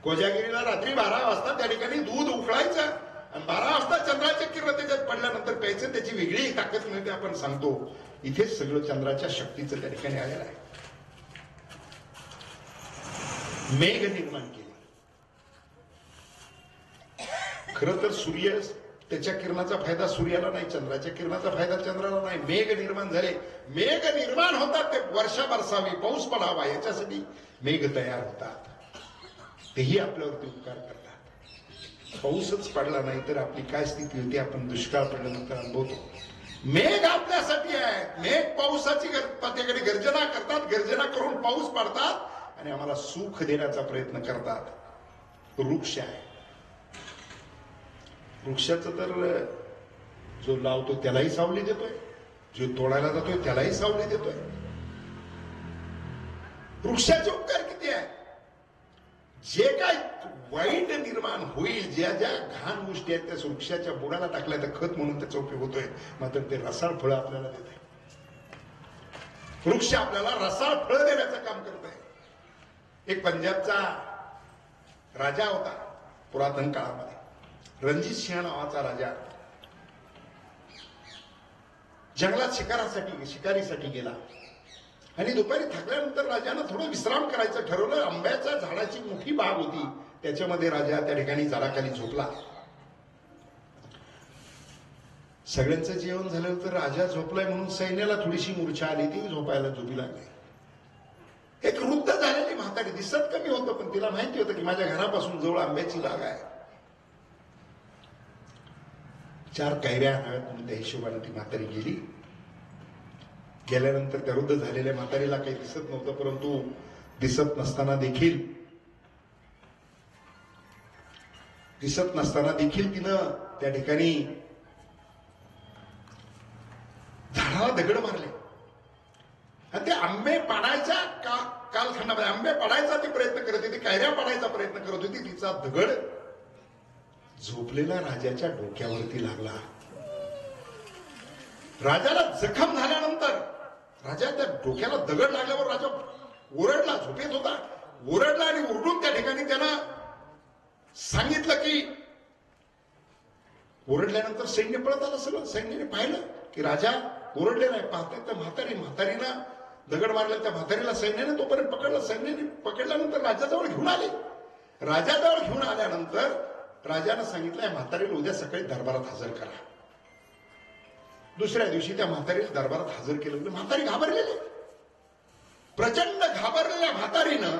कोजागिरीला रात्री 12 वाजता त्या ठिकाणी दूध उकळायचं आणि 12 वाजता चंद्राच्या किरण त्याच्यात पडल्यानंतर प्यायचं, त्याची वेगळी ताकद मिळते. आपण सांगतो इथेच सगळं चंद्राच्या शक्तीचं त्या ठिकाणी आलेलं आहे. मेघ निर्माण केले. खरं तर सूर्य त्याच्या किरणाचा फायदा सूर्याला नाही, चंद्राच्या किरणाचा फायदा चंद्राला नाही. मेघ निर्माण झाले. मेघ निर्माण होतात ते वर्षा बरसावी, पाऊस पडावा याच्यासाठी मेघ तयार होतात. तेही आपल्यावरती उपकार करतात. पाऊसच पडला नाही तर आपली काय स्थिती होती आपण दुष्काळ पडल्यानंतर अनुभवतो. मेघ आपल्यासाठी आहे. मेघ पावसाची त्याकडे गर्जना करतात, गर्जना करून पाऊस पाडतात आणि आम्हाला सुख देण्याचा प्रयत्न करतात. वृक्ष आहे. वृक्षाचं तर जो लावतो त्यालाही सावली देतोय, जो तोडायला जातोय त्यालाही सावली देतोय. वृक्षाचे उपकार किती आहे. जे काय वाईट निर्माण होईल, ज्या ज्या घाण गोष्टी आहेत त्या वृक्षाच्या बुडाला टाकल्या तर खत म्हणून त्याचा उपयोग होतोय. मात्र ते रसाळ फळं आपल्याला देत आहे. वृक्ष आपल्याला रसाळ फळं देण्याचं काम करत आहे. एक पंजाबचा राजा होता पुरातन काळामध्ये, रणजित सिंह नावाचा राजा. जंगलात शिकारीसाठी गेला आणि दुपारी थकल्यानंतर राजानं थोडं विश्राम करायचं ठरवलं. आंब्याच्या झाडाची मोठी बाग होती, त्याच्यामध्ये राजा त्या ठिकाणी झाडाखाली झोपला. सगळ्यांचं जेवण झाल्यानंतर राजा झोपलाय म्हणून सैन्याला थोडीशी मूर्छा आली, ती झोपी लागली. एक वृद्ध झालेली म्हातारी, दिसत कमी होतं पण तिला माहिती होतं की माझ्या घरापासून जवळ आंब्याची बाग आहे. 4 कैऱ्या आणाव्यात म्हणून त्या हिशोबाने ती म्हातारी गेली. गेल्यानंतर त्या वृद्ध झालेल्या म्हातारीला काही दिसत नव्हतं, परंतु दिसत नसताना देखील तिनं त्या ठिकाणी झाडाला दगड मारले. आणि ते आंबे पाडायच्या कालखंडामध्ये आंबे पाडायचा ती प्रयत्न करत होती, कैऱ्या पाडायचा प्रयत्न करत होती. तिचा दगड झोपलेल्या राजाच्या डोक्यावरती लागला. राजाला जखम झाल्यानंतर राजाच्या डोक्याला दगड लागल्यावर राजा ओरडला. झोपेत होता, ओरडला आणि ओरडून त्या ठिकाणी त्यानं सांगितलं की, ओरडल्यानंतर सैन्य पळत आलं. सगळं सैन्याने पाहिलं की राजा ओरडलेला आहे. पाहतात त्या म्हातारीनं दगड मारला. त्या म्हातारीला सैन्याने तोपर्यंत पकडलं. सैन्याने पकडल्यानंतर राजाजवळ घेऊन आले. राजाजवळ घेऊन आल्यानंतर राजानं सांगितलं, या म्हातारीला उद्या सकाळी दरबारात हजर करा. दुसऱ्या दिवशी त्या म्हातारीला दरबारात हजर केलं. म्हातारी घाबरलेली, प्रचंड घाबरलेल्या म्हातारीनं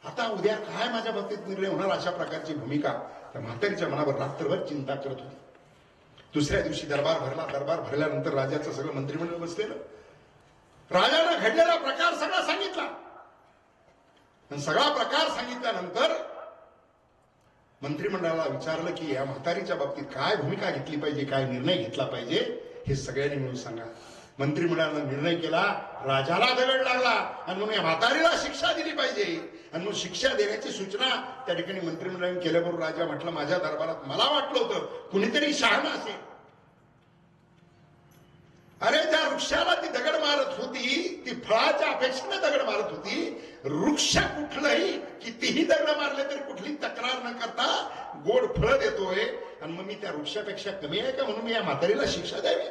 आता उद्या काय माझ्या बाबतीत निर्णय होणार अशा प्रकारची भूमिका त्या म्हातारीच्या मनावर रात्रभर चिंता करत होती. दुसऱ्या दिवशी दरबार भरला. दरबार भरल्यानंतर राजाचं सगळं मंत्रिमंडळ बसलेलं. राजानं घडलेला प्रकार सगळा सांगितला. सगळा प्रकार सांगितल्यानंतर मंत्रिमंडळाला विचारलं की या म्हातारीच्या बाबतीत काय भूमिका घेतली पाहिजे, काय निर्णय घेतला पाहिजे, हे सगळ्यांनी मिळून सांगा. मंत्रिमंडळानं निर्णय केला, राजाला दगड लागला आणि म्हणून या म्हातारीला शिक्षा दिली पाहिजे आणि म्हणून शिक्षा देण्याची सूचना त्या ठिकाणी मंत्रिमंडळाने केल्याबरोबर राजा म्हटलं, माझ्या दरबारात मला वाटलं होतं कुणीतरी शहाणा असेल. अरे त्या वृक्षाला ती दगड मारत होती, ती फळाच्या अपेक्षेने दगड मारत होती. वृक्ष कुठलंही कितीही दगड मारले तरी कुठली तक्रार न करता गोड फळ देतोय आणि मग मी त्या वृक्षापेक्षा कमी आहे का म्हणून मी या म्हातारीला शिक्षा द्यावी.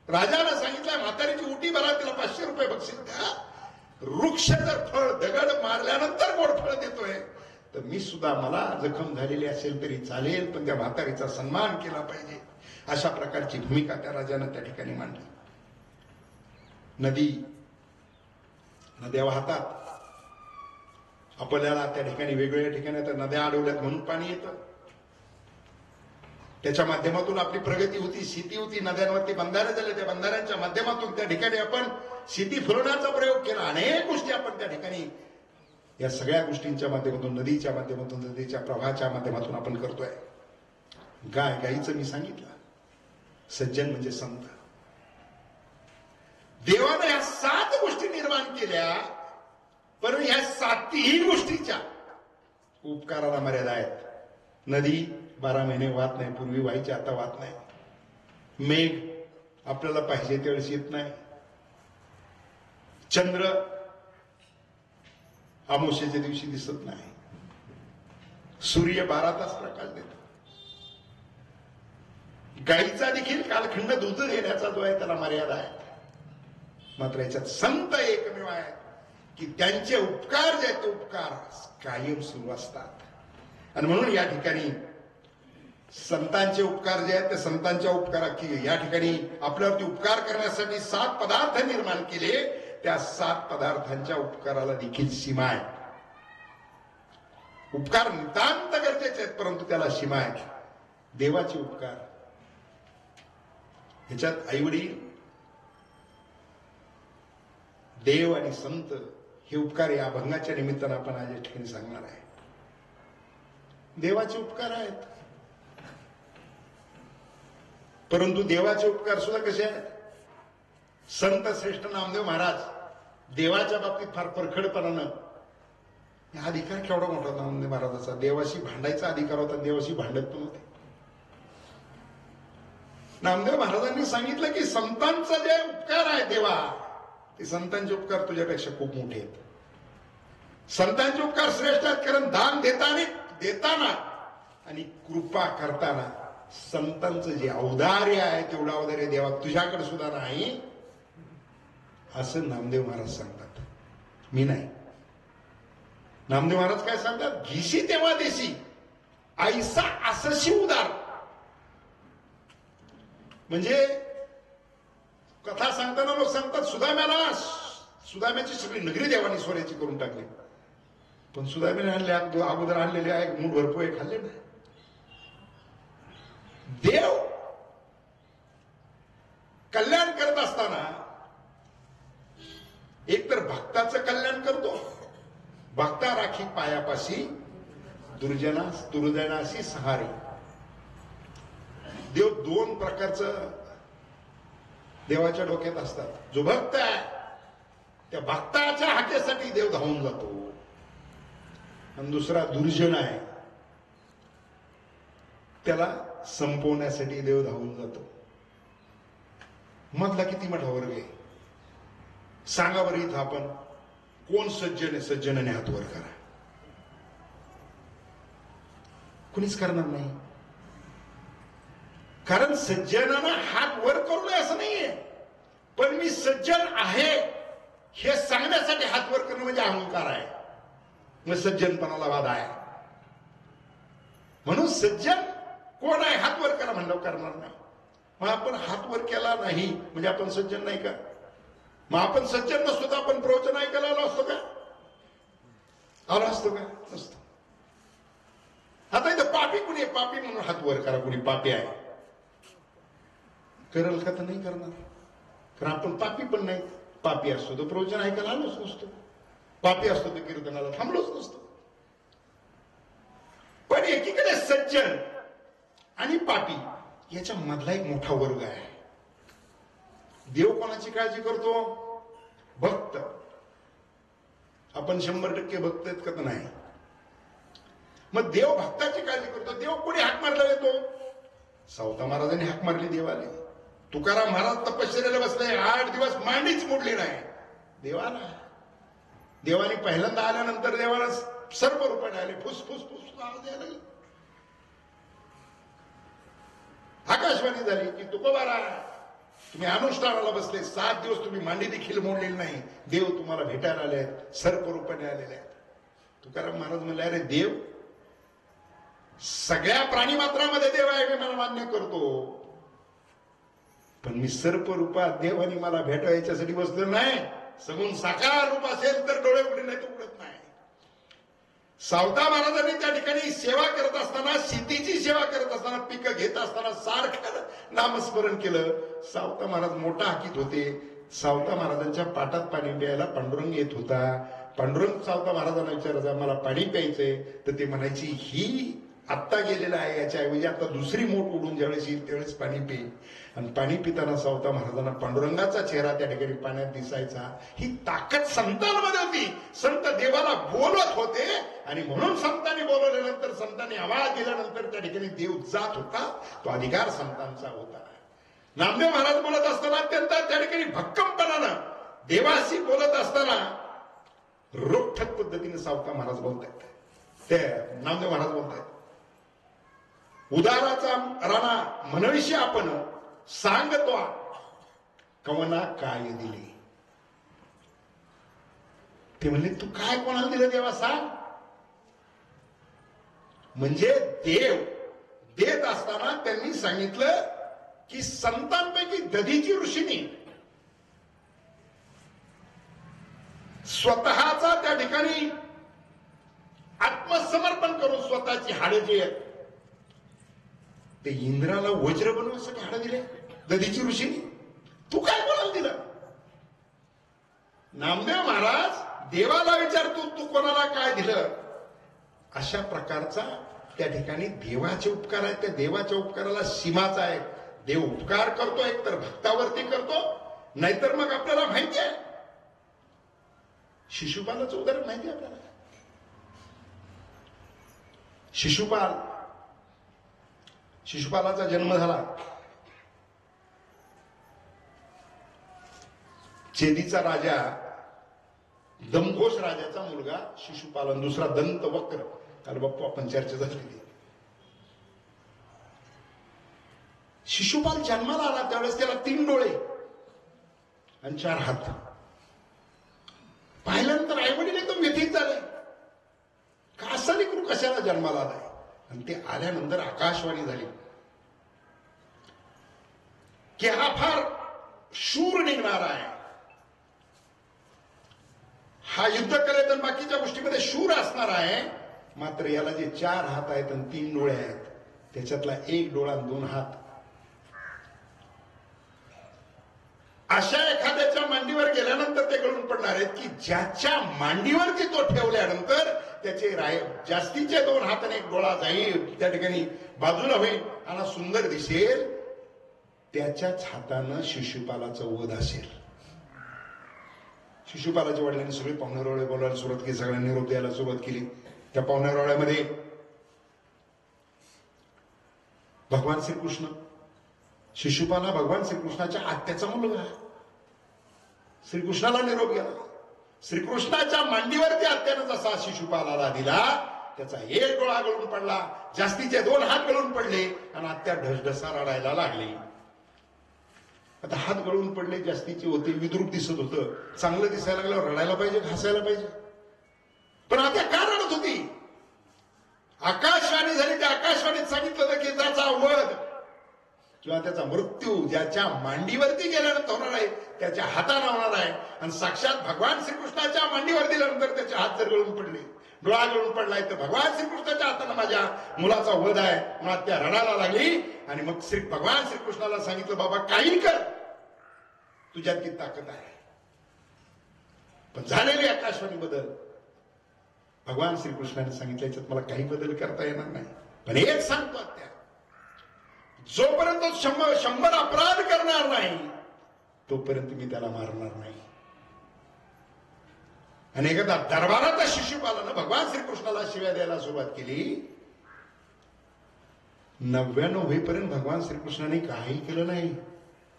राजानं सांगितलं, म्हातारीची उटी भरा, तिला 500 रुपये बक्षीस द्या. वृक्ष जर फळ दगड मारल्यानंतर गोड फळ देतोय तर मी सुद्धा, मला जखम झालेली असेल तरी चालेल, पण त्या म्हातारीचा सन्मान केला पाहिजे. अशा प्रकारची भूमिका त्या राजानं त्या ठिकाणी मांडली. नद्या वाहतात. आपल्याला त्या ठिकाणी वेगवेगळ्या ठिकाणी तर नद्या अडवल्यात म्हणून पाणी येतं. त्याच्या माध्यमातून आपली प्रगती होती, शेती होती. नद्यांवरती बंधारे झाले, त्या बंधाऱ्यांच्या माध्यमातून त्या ठिकाणी आपण शेती फुलवण्याचा प्रयोग केला. अनेक गोष्टी आपण त्या ठिकाणी या सगळ्या गोष्टींच्या माध्यमातून, नदीच्या माध्यमातून, नदीच्या प्रवाहाच्या माध्यमातून आपण करतोय. गायीचं मी सांगितलं, सज्जन म्हणजे संत. देवानं ह्या 7 गोष्टी निर्माण केल्या, पण ह्या 7ही गोष्टीच्या उपकाराला मर्यादा आहेत. नदी 12 महिने वाहत नाही, पूर्वी व्हायची, आता वाहत नाही. मेघ आपल्याला पाहिजे त्यावेळेस येत नाही. चंद्र अमावस्येच्या दिवशी दिसत नाही. सूर्य 12 तास प्रकाश देतो. गाईचा देखील कालखंड दूध देण्याचा जो आहे त्याला मर्यादा आहे. मात्र याच्यात संत एकमेव आहे की त्यांचे उपकार जे आहेत ते उपकार कायम सुरू असतात. आणि म्हणून या ठिकाणी संतांचे उपकार जे आहेत ते संतांच्या उपकाराची या ठिकाणी आपल्यावरती उपकार करण्यासाठी 7 पदार्थ निर्माण केले. त्या 7 पदार्थांच्या उपकाराला देखील सीमा आहे. उपकार नितांत गरजेचे आहेत, परंतु त्याला सीमा आहे. देवाचे उपकार ह्याच्यात आईवडील, देव आणि संत हे उपकार या अभंगाच्या निमित्तानं आपण आज या ठिकाणी सांगणार आहे. देवाचे उपकार आहेत, परंतु देवाचे उपकार सुद्धा कसे आहेत. संत श्रेष्ठ नामदेव महाराज देवाच्या बाबतीत फार परखडपणानं, हा अधिकार केवढा मोठा नामदेव महाराजाचा, देवाशी भांडायचा अधिकार होता, देवाशी भांडत पण होते. नामदेव महाराजांनी सांगितलं की संतांचा जे उपकार आहे देवा, ते संतांचे उपकार तुझ्यापेक्षा खूप मोठे आहेत. संतांचे उपकार श्रेष्ठ आहेत, कारण दान देताना आणि कृपा करताना संतांचं जे औदार्य आहे तेवढं औदार्य देवा तुझ्याकडे सुद्धा नाही, असं नामदेव महाराज सांगतात. मी नाही. नामदेव महाराज काय सांगतात, घिशी तेव्हा देशी ऐसा असशी उदार. म्हणजे कथा सांगताना लोक सांगतात सुदाम्याची सगळी नगरी देवानी सोन्याची करून टाकली, पण सुदाम्याने अगोदर आणलेले आहे मूठ भरपोळे खाल्ले नाही. देव कल्याण करत असताना एकतर भक्ताचं कल्याण करतो, भक्ता राखी पायापाशी दुर्जनाशी सहारे. देव 2 प्रकारचं देवाच्या डोक्यात असतात. जो भक्त आहे त्या भक्ताच्या हाकेसाठी देव धावून जातो. आणि दुसरा दुर्जन आहे त्याला संपवण्यासाठी देव धावून जातो. मधला किती मोठा वर्ग आहे सांगा बरं. इथं आपण कोण सज्जन आहे? सज्जनाने हात वर करा. कुणीच करणार नाही. कारण सज्जनानं हात वर करू नये असं नाहीये, पण मी सज्जन आहे हे सांगण्यासाठी हात वर करणं म्हणजे अहंकार आहे. मग सज्जनपणाला बाधा आहे. म्हणून सज्जन कोण आहे हात वर करा म्हणलं करणार नाही. मग आपण हात वर केला नाही म्हणजे आपण सज्जन नाही का? मग आपण सज्जन नसतो तर आपण प्रवचन ऐकायला आलो असतो का? आलो असतो का? नसतो. आता इथं पापी कुणी आहे? पापी म्हणून हात वर करा. कुणी पापी आहे करेल का? तर नाही करणार. कारण आपण पापी पण नाही. पापी असतो तर प्रवचन ऐकायला आलोच नसतो. पापी असतो तर कीर्तनाला थांबलोच नसतो. पण एकीकडे सज्जन आणि पापी याच्या मधला एक मोठा वर्ग आहे. देव कोणाची काळजी करतो? भक्त. आपण 100% भक्त आहेत का? तर नाही. मग देव भक्ताची काळजी करतो. देव कोणी हाक मारला येतो? सावता महाराजांनी हाक मारली देवाले. तुकाराम महाराज तपश्चर्याला बसले 8 दिवस मांडीच मोडली नाही. देवाला देवाने पहिल्यांदा आल्यानंतर देवाला सर्व रूपाने आले. फुसफुस फुस आवाज यायला लागला. आकाशवाणी झाली की तुकोबारा तुम्ही अनुष्ठानाला बसले 7 दिवस तुम्ही मांडी देखील मोडलेली नाही. देव तुम्हाला भेटायला आले आहेत. सर्व रूपाने आलेले आहेत. तुकाराम महाराज म्हणले अरे देव सगळ्या प्राणीमात्रामध्ये देव आहे मी मला मान्य करतो, पण मी सर्प रूपात देवानी मला भेटायच्यासाठी बसलो नाही. सगून साकार रूप असेल तर डोळे उघडे नाही तर उघडत नाही. सावता महाराजांनी त्या ठिकाणी सेवा करत असताना, शेतीची सेवा करत असताना, पिकं घेत असताना सारखं नामस्मरण केलं. सावता महाराज मोठा हाकीत होते. सावता महाराजांच्या पाटात पाणी प्यायला पांडुरंग येत होता. पांडुरंग सावता महाराजांना विचारायचा मला पाणी प्यायचंय, तर ते म्हणायची ही आत्ता गेलेला आहे, याच्याऐवजी आता दुसरी मोठ उडून ज्यावेळेस येईल त्यावेळेस पाणी पे. आणि पाणी पिताना सावता महाराजांना पांडुरंगाचा चेहरा त्या ठिकाणी पाण्यात दिसायचा. ही ताकद संतांमध्ये होती. संत देवाला बोलत होते आणि म्हणून संतांनी बोलवल्यानंतर, संतांनी आवाज दिल्यानंतर त्या ठिकाणी देव जात होता. तो अधिकार संतांचा होता. नामदेव महाराज बोलत असताना अत्यंत त्या ठिकाणी भक्कमपणानं देवाशी बोलत असताना रोखठक पद्धतीने सावता महाराज बोलतायत. ते नामदेव महाराज बोलतायत उदाराचा राणा म्हणविषयी आपण सांगतो कवना काय दिले. ते म्हणले तू काय कोणाला दिलं देवा सांग. म्हणजे देव देत असताना त्यांनी सांगितलं की संतांपैकी दधीची ऋषींनी स्वतःचा त्या ठिकाणी आत्मसमर्पण करून स्वतःची हाडे जी आहेत ते इंद्राला वज्र बनवण्यासाठी हाडं दिले दधीची ऋषींनी. तू काय कोणाला दिलं? नामदेव महाराज देवाला विचारतो तू कोणाला काय दिलं. अशा प्रकारचा त्या ठिकाणी देवाचे उपकार आहेत. त्या देवाच्या उपकाराला सीमाच आहे. देव उपकार करतो एक तर भक्तावरती करतो, नाहीतर मग आपल्याला माहिती आहे शिशुपालाचं उदाहरण माहिती आहे आपल्याला. शिशुपालाचा जन्म झाला. चेदीचा राजा दमघोष राजाचा मुलगा शिशुपाल, दुसरा दंत वक्र. काल बाप्पू आपण चर्चा झाली. शिशुपाल जन्माला आला त्यावेळेस त्याला 3 डोळे आणि 4 हात. पाहिल्यानंतर आईवडील एकदम व्यथित झाले. का असा लेकरू कशाला जन्माला आलाय. आणि ते आल्यानंतर आकाशवाणी झाली की हा फार शूर निघणार आहे. हा युद्ध करेल तर बाकीच्या गोष्टीमध्ये शूर असणार आहे. मात्र याला जे 4 हात आहेत आणि 3 डोळे आहेत त्याच्यातला 1 डोळा आणि 2 हात अशा एखाद्याच्या मांडीवर गेल्यानंतर ते गळून पडणार आहेत की ज्याच्या मांडीवरती तो ठेवल्यानंतर त्याचे जास्तीचे 2 हात आणि 1 डोळा जाईल त्या ठिकाणी बाजूला होईल आणि सुंदर दिसेल. त्याच्याच हातानं शिशुपालाचं वध असेल. शिशुपालाच्या वडिलांनी सगळे पाहुणेरावळे बोलायला सुरुवात केली, सगळ्यांनी निरोप द्यायला सुरुवात केली. त्या पाहुणेरावळ्यामध्ये भगवान श्रीकृष्ण, शिशुपाला भगवान श्रीकृष्णाच्या आत्याचा मुलगा, श्रीकृष्णाला निरोप गेला. श्रीकृष्णाच्या मांडीवरती आत्यानं जसा शिशुपालाला दिला, त्याचा एक डोळा गळून पडला, जास्तीचे 2 हात गळून पडले आणि आत्या ढसढसा रडायला लागली. आता हात गळून पडले, जास्तीचे होते, विद्रूप दिसत होतं. चांगलं दिसायला लागल्यावर रडायला पाहिजे, हसायला पाहिजे. पण आत्या का रडत होती? आकाशवाणी झाली. त्या आकाशवाणीत सांगितलं की त्याचा वध किंवा त्याचा मृत्यू ज्याच्या मांडीवरती गेल्यानंतर होणार आहे, त्याच्या हाताने होणार आहे. आणि साक्षात भगवान श्रीकृष्णाच्या मांडीवर दिल्यानंतर त्याचे हात जर गळून पडले, डोळा गळून पडलाय, तर भगवान श्रीकृष्णाच्या हाताने माझ्या मुलाचा वध आहे म्हणून त्या रडायला लागली. आणि मग भगवान श्रीकृष्णाला सांगितलं, बाबा काही कर, तुझ्यात ती ताकद आहे. पण झालेली आकाशवाणी बदल भगवान श्रीकृष्णाने सांगितलं, याच्यात मला काही बदल करता येणार नाही. पण एक सांगतो आत्या, जोपर्यंत 100 अपराध करणार नाही तोपर्यंत मी त्याला मारणार नाही. आणि एकदा दरबारात शिशुपालानं भगवान श्रीकृष्णाला शिव्या द्यायला सुरुवात केली. 99 होईपर्यंत भगवान श्रीकृष्णाने काही केलं नाही.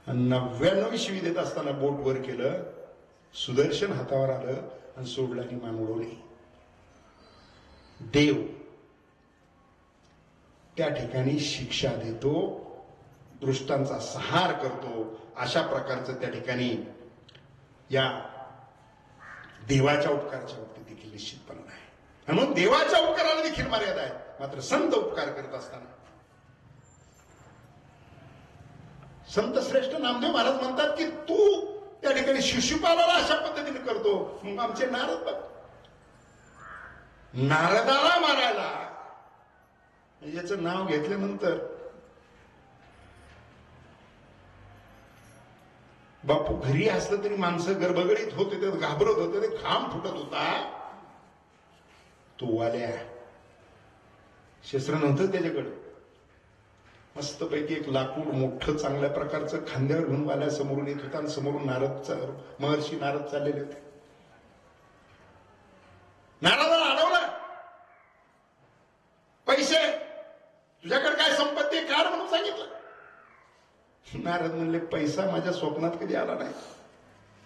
99वी शिवी देत असताना बोट वर केलं, सुदर्शन हातावर आलं आणि सोडलं आणि मान उडवली. देव त्या ठिकाणी शिक्षा देतो, दृष्टांचा संहार करतो. अशा प्रकारचं त्या ठिकाणी या देवाच्या उपकाराच्या बाबतीत देखील निश्चितपणे नाही. म्हणून देवाच्या उपकाराला देखील मर्यादा आहे. मात्र संत उपकार करत असताना, संत श्रेष्ठ नामदेव महाराज म्हणतात की तू त्या ठिकाणी शिशुपालाला अशा पद्धतीने करतो, मग आमचे नारद बघ, नारदाला मारायला याचं नाव घेतल्यानंतर बापू घरी असलं तरी माणसं गडबडीत होते, त्यात घाबरत होते, ते खांब फुटत होता. तो वाल्या शस्त्र नव्हतं त्याच्याकडे, मस्तपैकी एक लाकूड मोठं चांगल्या प्रकारचं खांद्यावर घेऊन वाल्या समोरून येत होता आणि समोरून महर्षी नारद चाललेले होते. नारदाला अडवलं, पैसे तुझ्याकडे काय संपत्ती काढ म्हणून सांगितलं. नारद म्हणले, पैसा माझ्या स्वप्नात कधी आला नाही,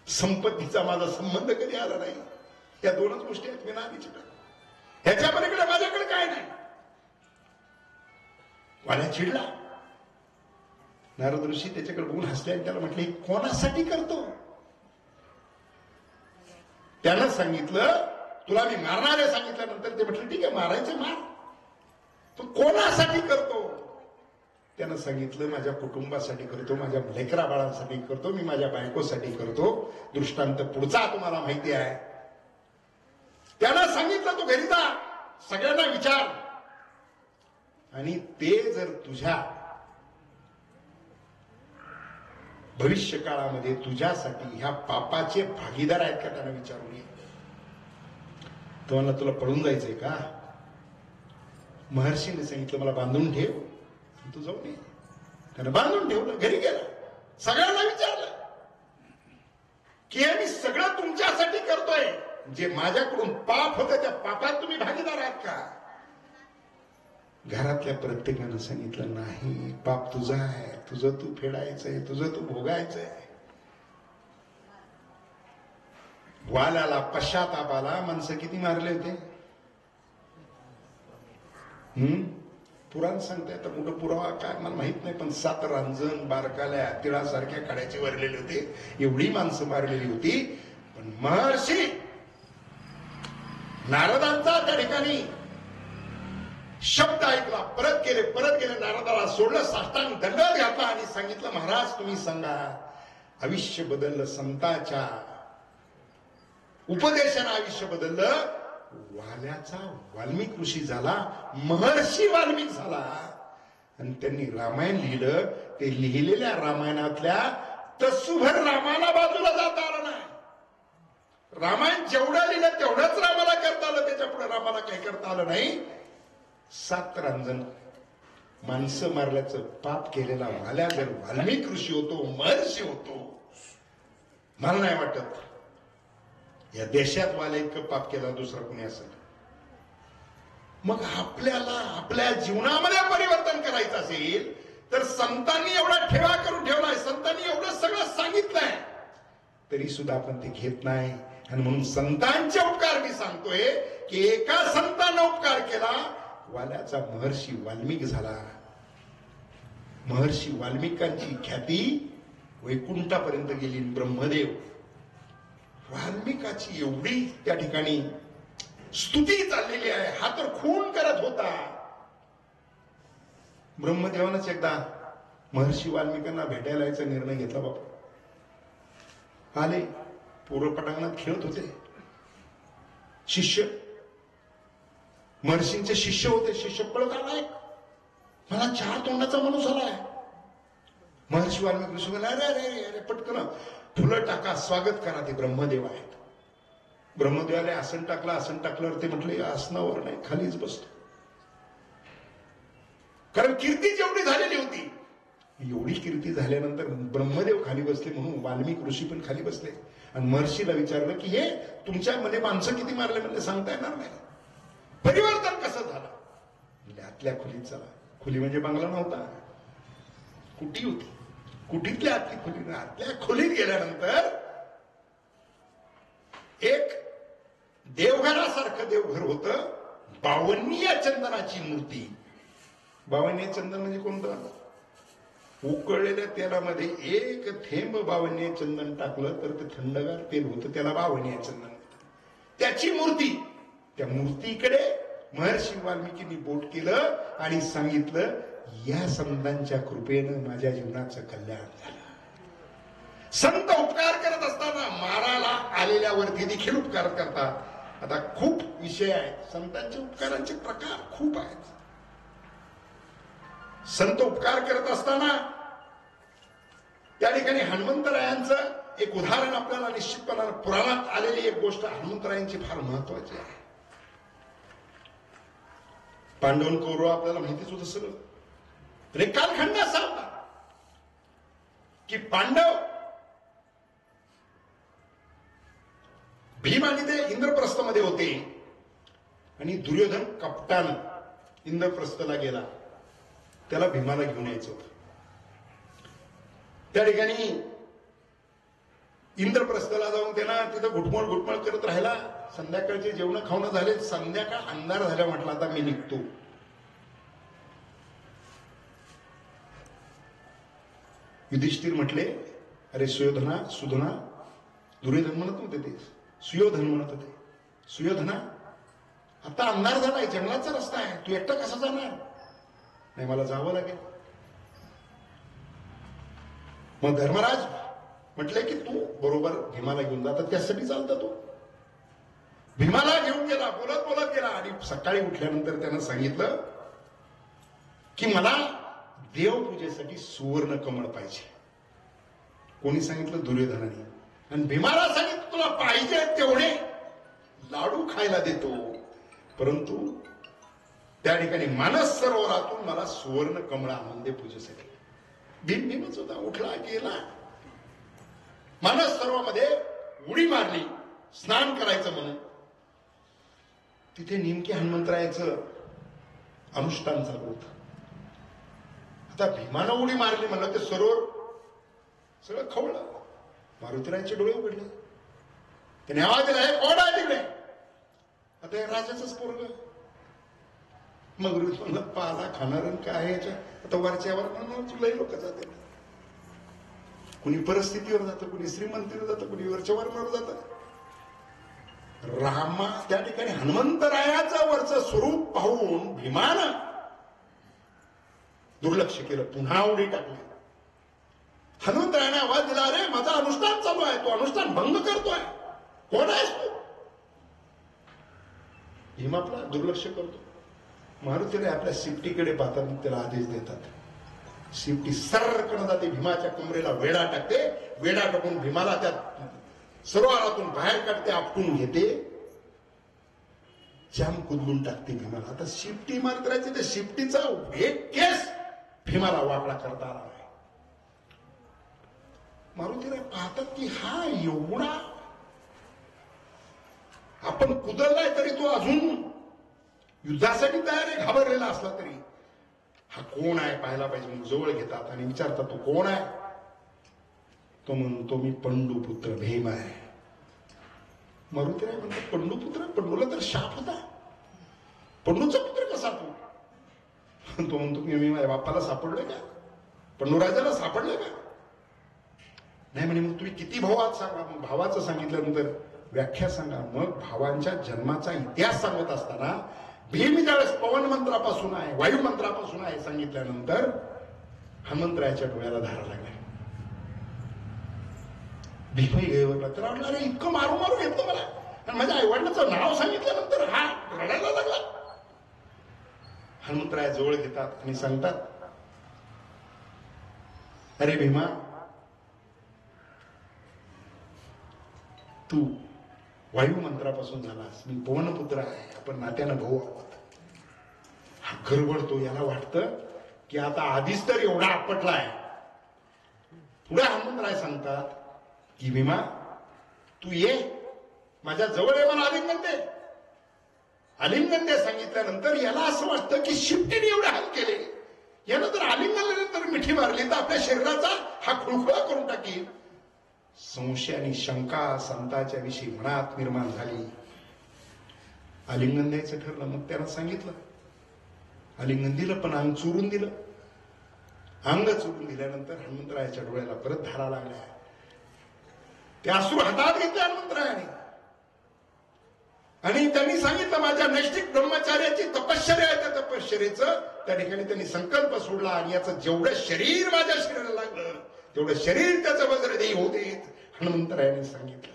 संपत्तीचा माझा संबंध कधी आला नाही. या 2च गोष्टी आहेत मी नादीची, ह्याच्या पलीकडे माझ्याकडे काय नाही. वाल्या चिडला. नारद ऋषी त्याच्याकडे बघून हसले आणि त्याला म्हटले, कोणासाठी करतो? त्यानं सांगितलं, तुला मी मारणार आहे सांगितल्यानंतर ते म्हटलं, ठीक आहे मारायचं मार, पण कोणासाठी करतो? त्यानं सांगितलं, माझ्या कुटुंबासाठी करतो, माझ्या लेकरा बाळांसाठी करतो, मी माझ्या बायकोसाठी करतो. दृष्टांत पुढचा तुम्हाला माहिती आहे. त्यानं सांगितलं, तू घरी जा, सगळ्यांना विचार, आणि ते जर तुझ्या भविष्य काळामध्ये तुझ्यासाठी ह्या पापाचे भागीदार आहेत का त्यांना विचारून ये. तो म्हणला, तुला पळून जायचंय का? महर्षीने सांगितलं, मला बांधून ठेव, तू जाऊन ये. त्यानं बांधून ठेवलं, घरी गेला, सगळ्यांना विचारलं की हे मी सगळं तुमच्यासाठी करतोय, जे माझ्याकडून पाप होतं त्या पापात तुम्ही भागीदार आहात का? घरातल्या प्रत्येकानं सांगितलं, नाही, पाप तुझं आहे, तुझं तू फेडायचंय, तुझं तू भोगायचंय. वाल्याला पश्चाताप आला. माणसं किती मारले होते? पुराण सांगताय तर मोठं पुरावा काय मला माहित नाही, पण 7 रांजण, बारकाल्या, तिळासारख्या काड्याचे वरलेले होते. एवढी माणसं मारलेली होती. पण महर्षी नारदांचा त्या ठिकाणी शब्द ऐकला, परत गेले, नारदाला सोडलं, साष्टांग दंडवत घातला आणि सांगितलं, महाराज तुम्ही सांगा, आयुष्य बदललं, संतांच्या उपदेशानं आयुष्य बदललं. वाल्याचा वाल्मिक ऋषी झाला, महर्षी वाल्मिक झाला, आणि त्यांनी रामायण लिहिलं. ते लिहिलेल्या रामायणातल्या तसूभर रामाला बाजूला जाता आलं नाही. रामायण जेवढं लिहिलं तेवढंच रामाला करता आलं, त्याच्या पुढे रामाला काही करता आलं नाही. 7 रांजण माणसं मारल्याचं पाप केलेला वाल्या जर वाल्मिक ऋषी होतो, महर्षी होतो, मला नाही वाटत या देशात वाल्या इतकं पाप केला दुसरा कोणी असेल. मग आपल्याला आपल्या जीवनामध्ये परिवर्तन करायचं असेल तर संतांनी एवढा ठेवा करून ठेवलाय, संतांनी एवढं सगळं सांगितलंय, तरी सुद्धा आपण ते घेत नाही. आणि म्हणून संतांचे उपकार मी सांगतोय की एका संतानं उपकार केला, वाल्याचा महर्षी वाल्मिक झाला. महर्षी वाल्मिकांची ख्याती वैकुंठापर्यंत गेली. ब्रह्मदेव वाल्मिकाची एवढी त्या ठिकाणी स्तुती चाललेली आहे, हा तर खून करत होता. ब्रह्मदेवानंच एकदा महर्षी वाल्मिकांना भेटायला यायचा निर्णय घेतला. बाबा आले, पूर्व पटांगणात खेळत होते. शिष्य महर्षींचे शिष्य होते. शिष्य पळत आलाय, मला 4 तोंडाचा माणूस आलाय. महर्षी वाल्मिक ऋषी म्हणाले, अरे अरे अरे पटकन फुलं टाका, स्वागत करा, ते ब्रह्मदेव आहेत. ब्रह्मदेवाने आसन टाकलं. आसन टाकल्यावर ते म्हटले आसनावर नाही, खालीच बसतो. कारण कीर्ती जेवढी झालेली होती, एवढी कीर्ती झाल्यानंतर ब्रह्मदेव खाली बसले म्हणून वाल्मिक ऋषी पण खाली बसले. आणि महर्षीला विचारलं की हे तुमच्या मध्ये माणसं किती मारले, म्हणजे सांगता येणार नाही. परिवर्तन कसं झालं? म्हणजे आतल्या खोलीत चला. खोली म्हणजे बंगला नव्हता, कुटी होती. कुटीतल्या आतली खोली. आतल्या खोलीत गेल्यानंतर एक देवघरासारखं देवघर होतं. 52 चंदनाची मूर्ती. 52 चंदन म्हणजे कोणतं? उकळलेल्या तेलामध्ये एक थेंब 52 चंदन टाकलं तर ते थंडगार तेल होतं, त्याला 52 चंदन. त्याची मूर्ती. त्या मूर्तीकडे महर्षी वाल्मिकींनी बोट केलं आणि सांगितलं, या संतांच्या कृपेनं माझ्या जीवनाचं कल्याण झालं. संत उपकार करत असताना माराला आलेल्यावरती देखील उपकार करतात. आता खूप विषय आहेत, संतांच्या उपकारांचे प्रकार खूप आहेत. संत उपकार करत असताना त्या ठिकाणी हनुमंतरायांचं एक उदाहरण आपल्याला निश्चितपणाने पुराणात आलेली एक गोष्ट हनुमंतरायांची फार महत्वाची आहे. पांडवन कौरव आपल्याला माहितीच होतं सगळं. तर एक कालखंड असा होता की पांडव भीम आणि ते इंद्रप्रस्थमध्ये होते आणि दुर्योधन कपटान इंद्रप्रस्थला गेला. त्याला भीमाला घेऊन यायचं होतं. त्या ठिकाणी इंद्रप्रस्थला जाऊन त्याला तिथं घुटमळ करत राहिला. संध्याकाळचे जेवण खावणं झाले. संध्याकाळ अंधार झाल्या. म्हटलं आता मी निघतो. युधिष्ठिर म्हटले, अरे सुयोधना, दुर्योधन म्हणत होते ते, सुयोधन म्हणत होते, सुयोधना आता अंधार झालाय, जंगलाचा रस्ता आहे, तू एकटा कसा जाणार? नाही, मला जावं लागेल. मग धर्मराज म्हटले की तू बरोबर भीमाला घेऊन जा. त्यासाठी चालता तो. भीमाला घेऊन गेला, बोलत बोलत गेला. आणि सकाळी उठल्यानंतर त्यानं सांगितलं की मला देवपूजेसाठी सुवर्ण कमळ पाहिजे. कोणी सांगितलं? दुर्योधनाने. आणि भीमाला सांगितलं तुला पाहिजे तेवढे लाडू खायला देतो, परंतु त्या ठिकाणी मानस सरोवरातून मला सुवर्ण कमळ आणून दे पूजेसाठी. भीमच होता. उठला, गेला, मानस सरोवरामध्ये उडी मारली स्नान करायचं म्हणून. तिथे नेमके हनुमंतरायाचं अनुष्ठान चालू होतं. आता भीमानं उडी मारली म्हणलं ते सरोवर सगळं खवळलं. मारुतीरायाचे डोळे उघडले. त्याने आवाज दिला, हे कोण आहे तिकडे? आता हे राजाचंच पोरग. मग ऋषीला पाला खाणार काय याच्या. आता वरच्यावर तुलाही लोक जाते. कुणी परिस्थितीवर जातं, कुणी श्रीमंतीवर जातं, कुणी वरच्या वर्णावर जातं. रामा त्या ठिकाणी हनुमंतरायाचं वरचं स्वरूप पाहून भीमानं दुर्लक्ष केलं. पुन्हा उडी टाकली. हनुमंतरायाने आवाज दिला, अरे माझा अनुष्ठान चालू आहे, तो अनुष्ठान भंग करतोय, कोण आहेस तू? भीम आपला दुर्लक्ष करतो. मारुतीने आपल्या शिफ्टीकडे पाहतात, त्याला आदेश देतात. शिफ्टी सरकन जाते, भीमाच्या कमरेला वेढा टाकते. वेढा टाकून भीमाला त्या सरोवरातून बाहेर काढते, आपटून घेते. जाम कुदलून टाकते भीमाला. आता शिफ्टी मारत राहायची त्या शिफ्टीचा एक केस भीमाला वाकडा करता आला नाही. मारुतीराय पाहतात की हा एवढा आपण कुदललाय तरी तो अजून युद्धासाठी तयार आहे, घाबरलेला असला तरी. हा कोण आहे पाहायला पाहिजे म्हणून जवळ घेतात आणि विचारतात तो कोण आहे. तो म्हणतो मी पंडुपुत्र भीम आहे. मारुतीराय म्हणतात पंडुपुत्र, पंडूला तर शाप होता, पंडूचा पुत्र कसा तू. तो म्हणतो मी माझ्या बाप्पाला सापडलोय का, पंडूराजाला सापडलोय का. नाही म्हणे मग तुम्ही किती भाऊ आहात सांगा. मग भावाचं सांगितल्यानंतर व्याख्या सांगा. मग भावांच्या जन्माचा इतिहास सांगत असताना भीम ज्यावेळेस पवन मंत्रापासून आहे, वायू मंत्रापासून आहे सांगितल्यानंतर हनुमंतरायाच्या डोळ्याला धारा लागल्या. भीमही गैरवरला. तर वाटलं अरे इतकं मारू मारू येतं मला, आणि माझ्या आईवडिलाचं नाव सांगितल्यानंतर हा रडायला लागला. हनुमंतराय जवळ घेतात आणि सांगतात अरे भीमा, तू वायू मंत्रापासून झालास, मी पवनपुत्र आहे, आपण नात्यानं भाऊ आहोत. हा गरबडतो. याला वाटतं की आता आधीच तर एवढा आपटलाय. पुढे हनुमंतराय सांगतात की भीमा तू ये माझ्या जवळ आहे, मला आलिंगन दे. आलिंगन दे सांगितल्यानंतर याला असं वाटतं की शिफ्टीने एवढे हाल केले, यानं जर आलिंगन मिठी मारली तर आपल्या शरीराचा हा खुळखुळा करून टाकील. संशय आणि शंका संताच्या विषयी मनात निर्माण झाली. आलिंगन द्यायचं ठरलं. मग त्यानं सांगितलं, आलिंगन दिलं पण अंग चुरून दिलं. अंग चुरून दिल्यानंतर हनुमंतरायाच्या डोळ्याला परत धारा लागल्या. ते अश्रू हातात घेतले हनुमंतरायाने आणि त्यांनी सांगितलं माझ्या नैष्ठिक ब्रह्मचार्याची तपश्चर्या आहे, त्या तपश्चर्याचं त्या ठिकाणी त्यांनी संकल्प सोडला आणि याचं जेवढं शरीर माझ्या शरीराला लागलं तेवढं शरीर त्याचं वज्रदेही होते. हनुमंतरायाने सांगितलं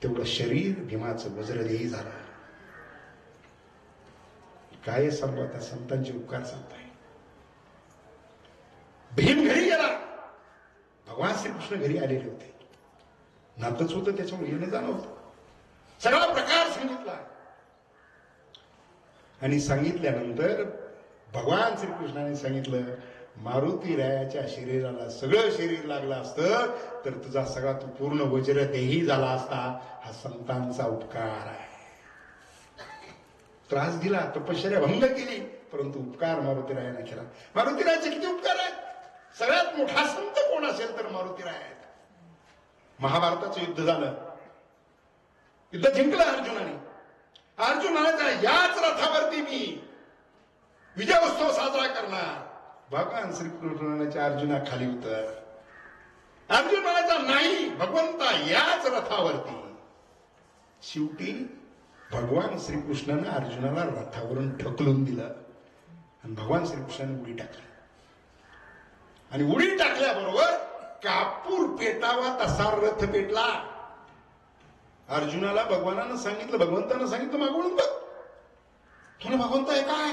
तेवढं शरीर भीमाचं वज्रदेही झालं. काय सांगू आता, संतांचे उपकार सांगताय. भीम घरी गेला. भगवान श्रीकृष्ण घरी आलेले होते. नातच होतं त्याच्यामुळे येणं जाणं होतं. सगळा प्रकार सांगितला आणि सांगितल्यानंतर भगवान श्रीकृष्णाने सांगितलं मारुतीरायाच्या शरीराला सगळं शरीर लागलं असतं तर तुझा सगळा तू पूर्ण वज्रदेही झाला असता. हा संतांचा उपकार आहे. त्रास दिला, तपश्चर्या भंग केली, परंतु उपकार मारुतीरायाने केला. मारुतीरायाचे किती उपकार आहेत. सगळ्यात मोठा संत कोण असेल तर मारुतीराय आहेत. महाभारताचं युद्ध झालं, युद्ध जिंकलं अर्जुनाने. अर्जुनाच्या याच रथावरती मी विजय उत्सव साजरा करणार. भगवान श्रीकृष्णाच्या अर्जुना खाली उतर. अर्जुनाचा नाही, भगवंता याच रथावरती. शेवटी भगवान श्रीकृष्णाने अर्जुनाला रथावरून ढकलून दिलं आणि भगवान श्रीकृष्णाने उडी टाकली. आणि उडी टाकल्याबरोबर कापूर पेटावा तसा रथ पेटला. अर्जुनाला भगवानानं सांगितलं, भगवंतानं सांगितलं मागवून बघ, तुला भगवंत आहे काय.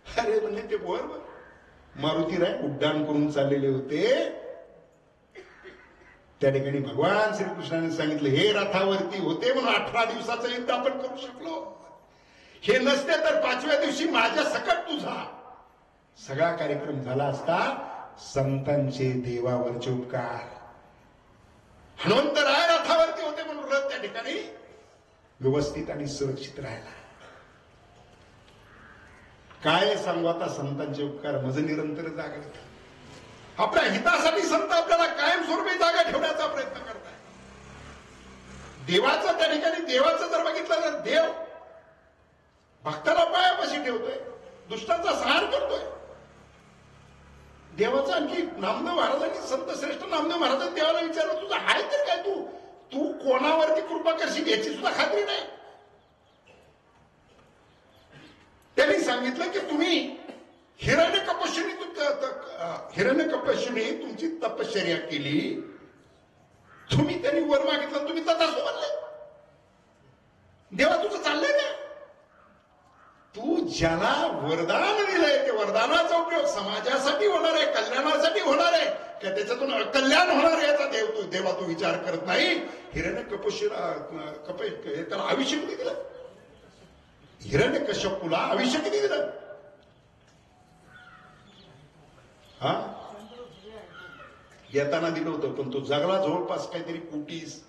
अरे म्हणजे ते बरोबर. मारुतीराय उड्डाण करून चाललेले होते. त्या ठिकाणी भगवान श्रीकृष्णाने सांगितलं हे रथावरती होते म्हणून 18 दिवसाचं युद्ध आपण करू शकलो. हे नसते तर 5व्या दिवशी माझ्या सकट तुझा सगळा कार्यक्रम झाला असता. संतांचे देवावरचे उपकार. हनुमंतराय रथावरती होते म्हणून रथ त्या ठिकाणी व्यवस्थित आणि सुरक्षित राहिला. काय सांगू आता संतांचे उपकार. मज निरंतर जागा आपल्या हितासाठी संत आपल्याला कायमस्वरूपी जागा ठेवण्याचा प्रयत्न करताय. देवाचं त्या ठिकाणी देवाचं जर बघितलं तर देव भक्ताला पायापाशी ठेवतोय, दुष्टांचा संहार करतोय. देवाचा आणखी नामदेव महाराजांनी संत श्रेष्ठ नामदेव महाराजांनी देवाला विचारलं तुझं आहे तर काय, तू कोणावरती कृपा करशील याची सुद्धा खात्री नाही. त्यांनी सांगितलं की तुम्ही हिरण्यकपशीने तुमची तपश्चर्या केली, तुम्ही त्यांनी वर मागितलं तुम्ही तथाच म्हणले. देवा तुझं चाललंय ना, तू ज्याला वरदान दिलंय ते वरदानाचा उपयोग समाजासाठी होणार आहे, कल्याणासाठी होणार आहे का त्याच्यातून अकल्याण होणार आहे याचा देवा तू विचार करत नाही. हिरण्यकशिपूला त्याला आयुष्य किती दिलं? हिरण्यकश्यपूला आयुष्य किती दिलं? हा येताना दिलं होतं पण तो जगला जवळपास काहीतरी कोटीस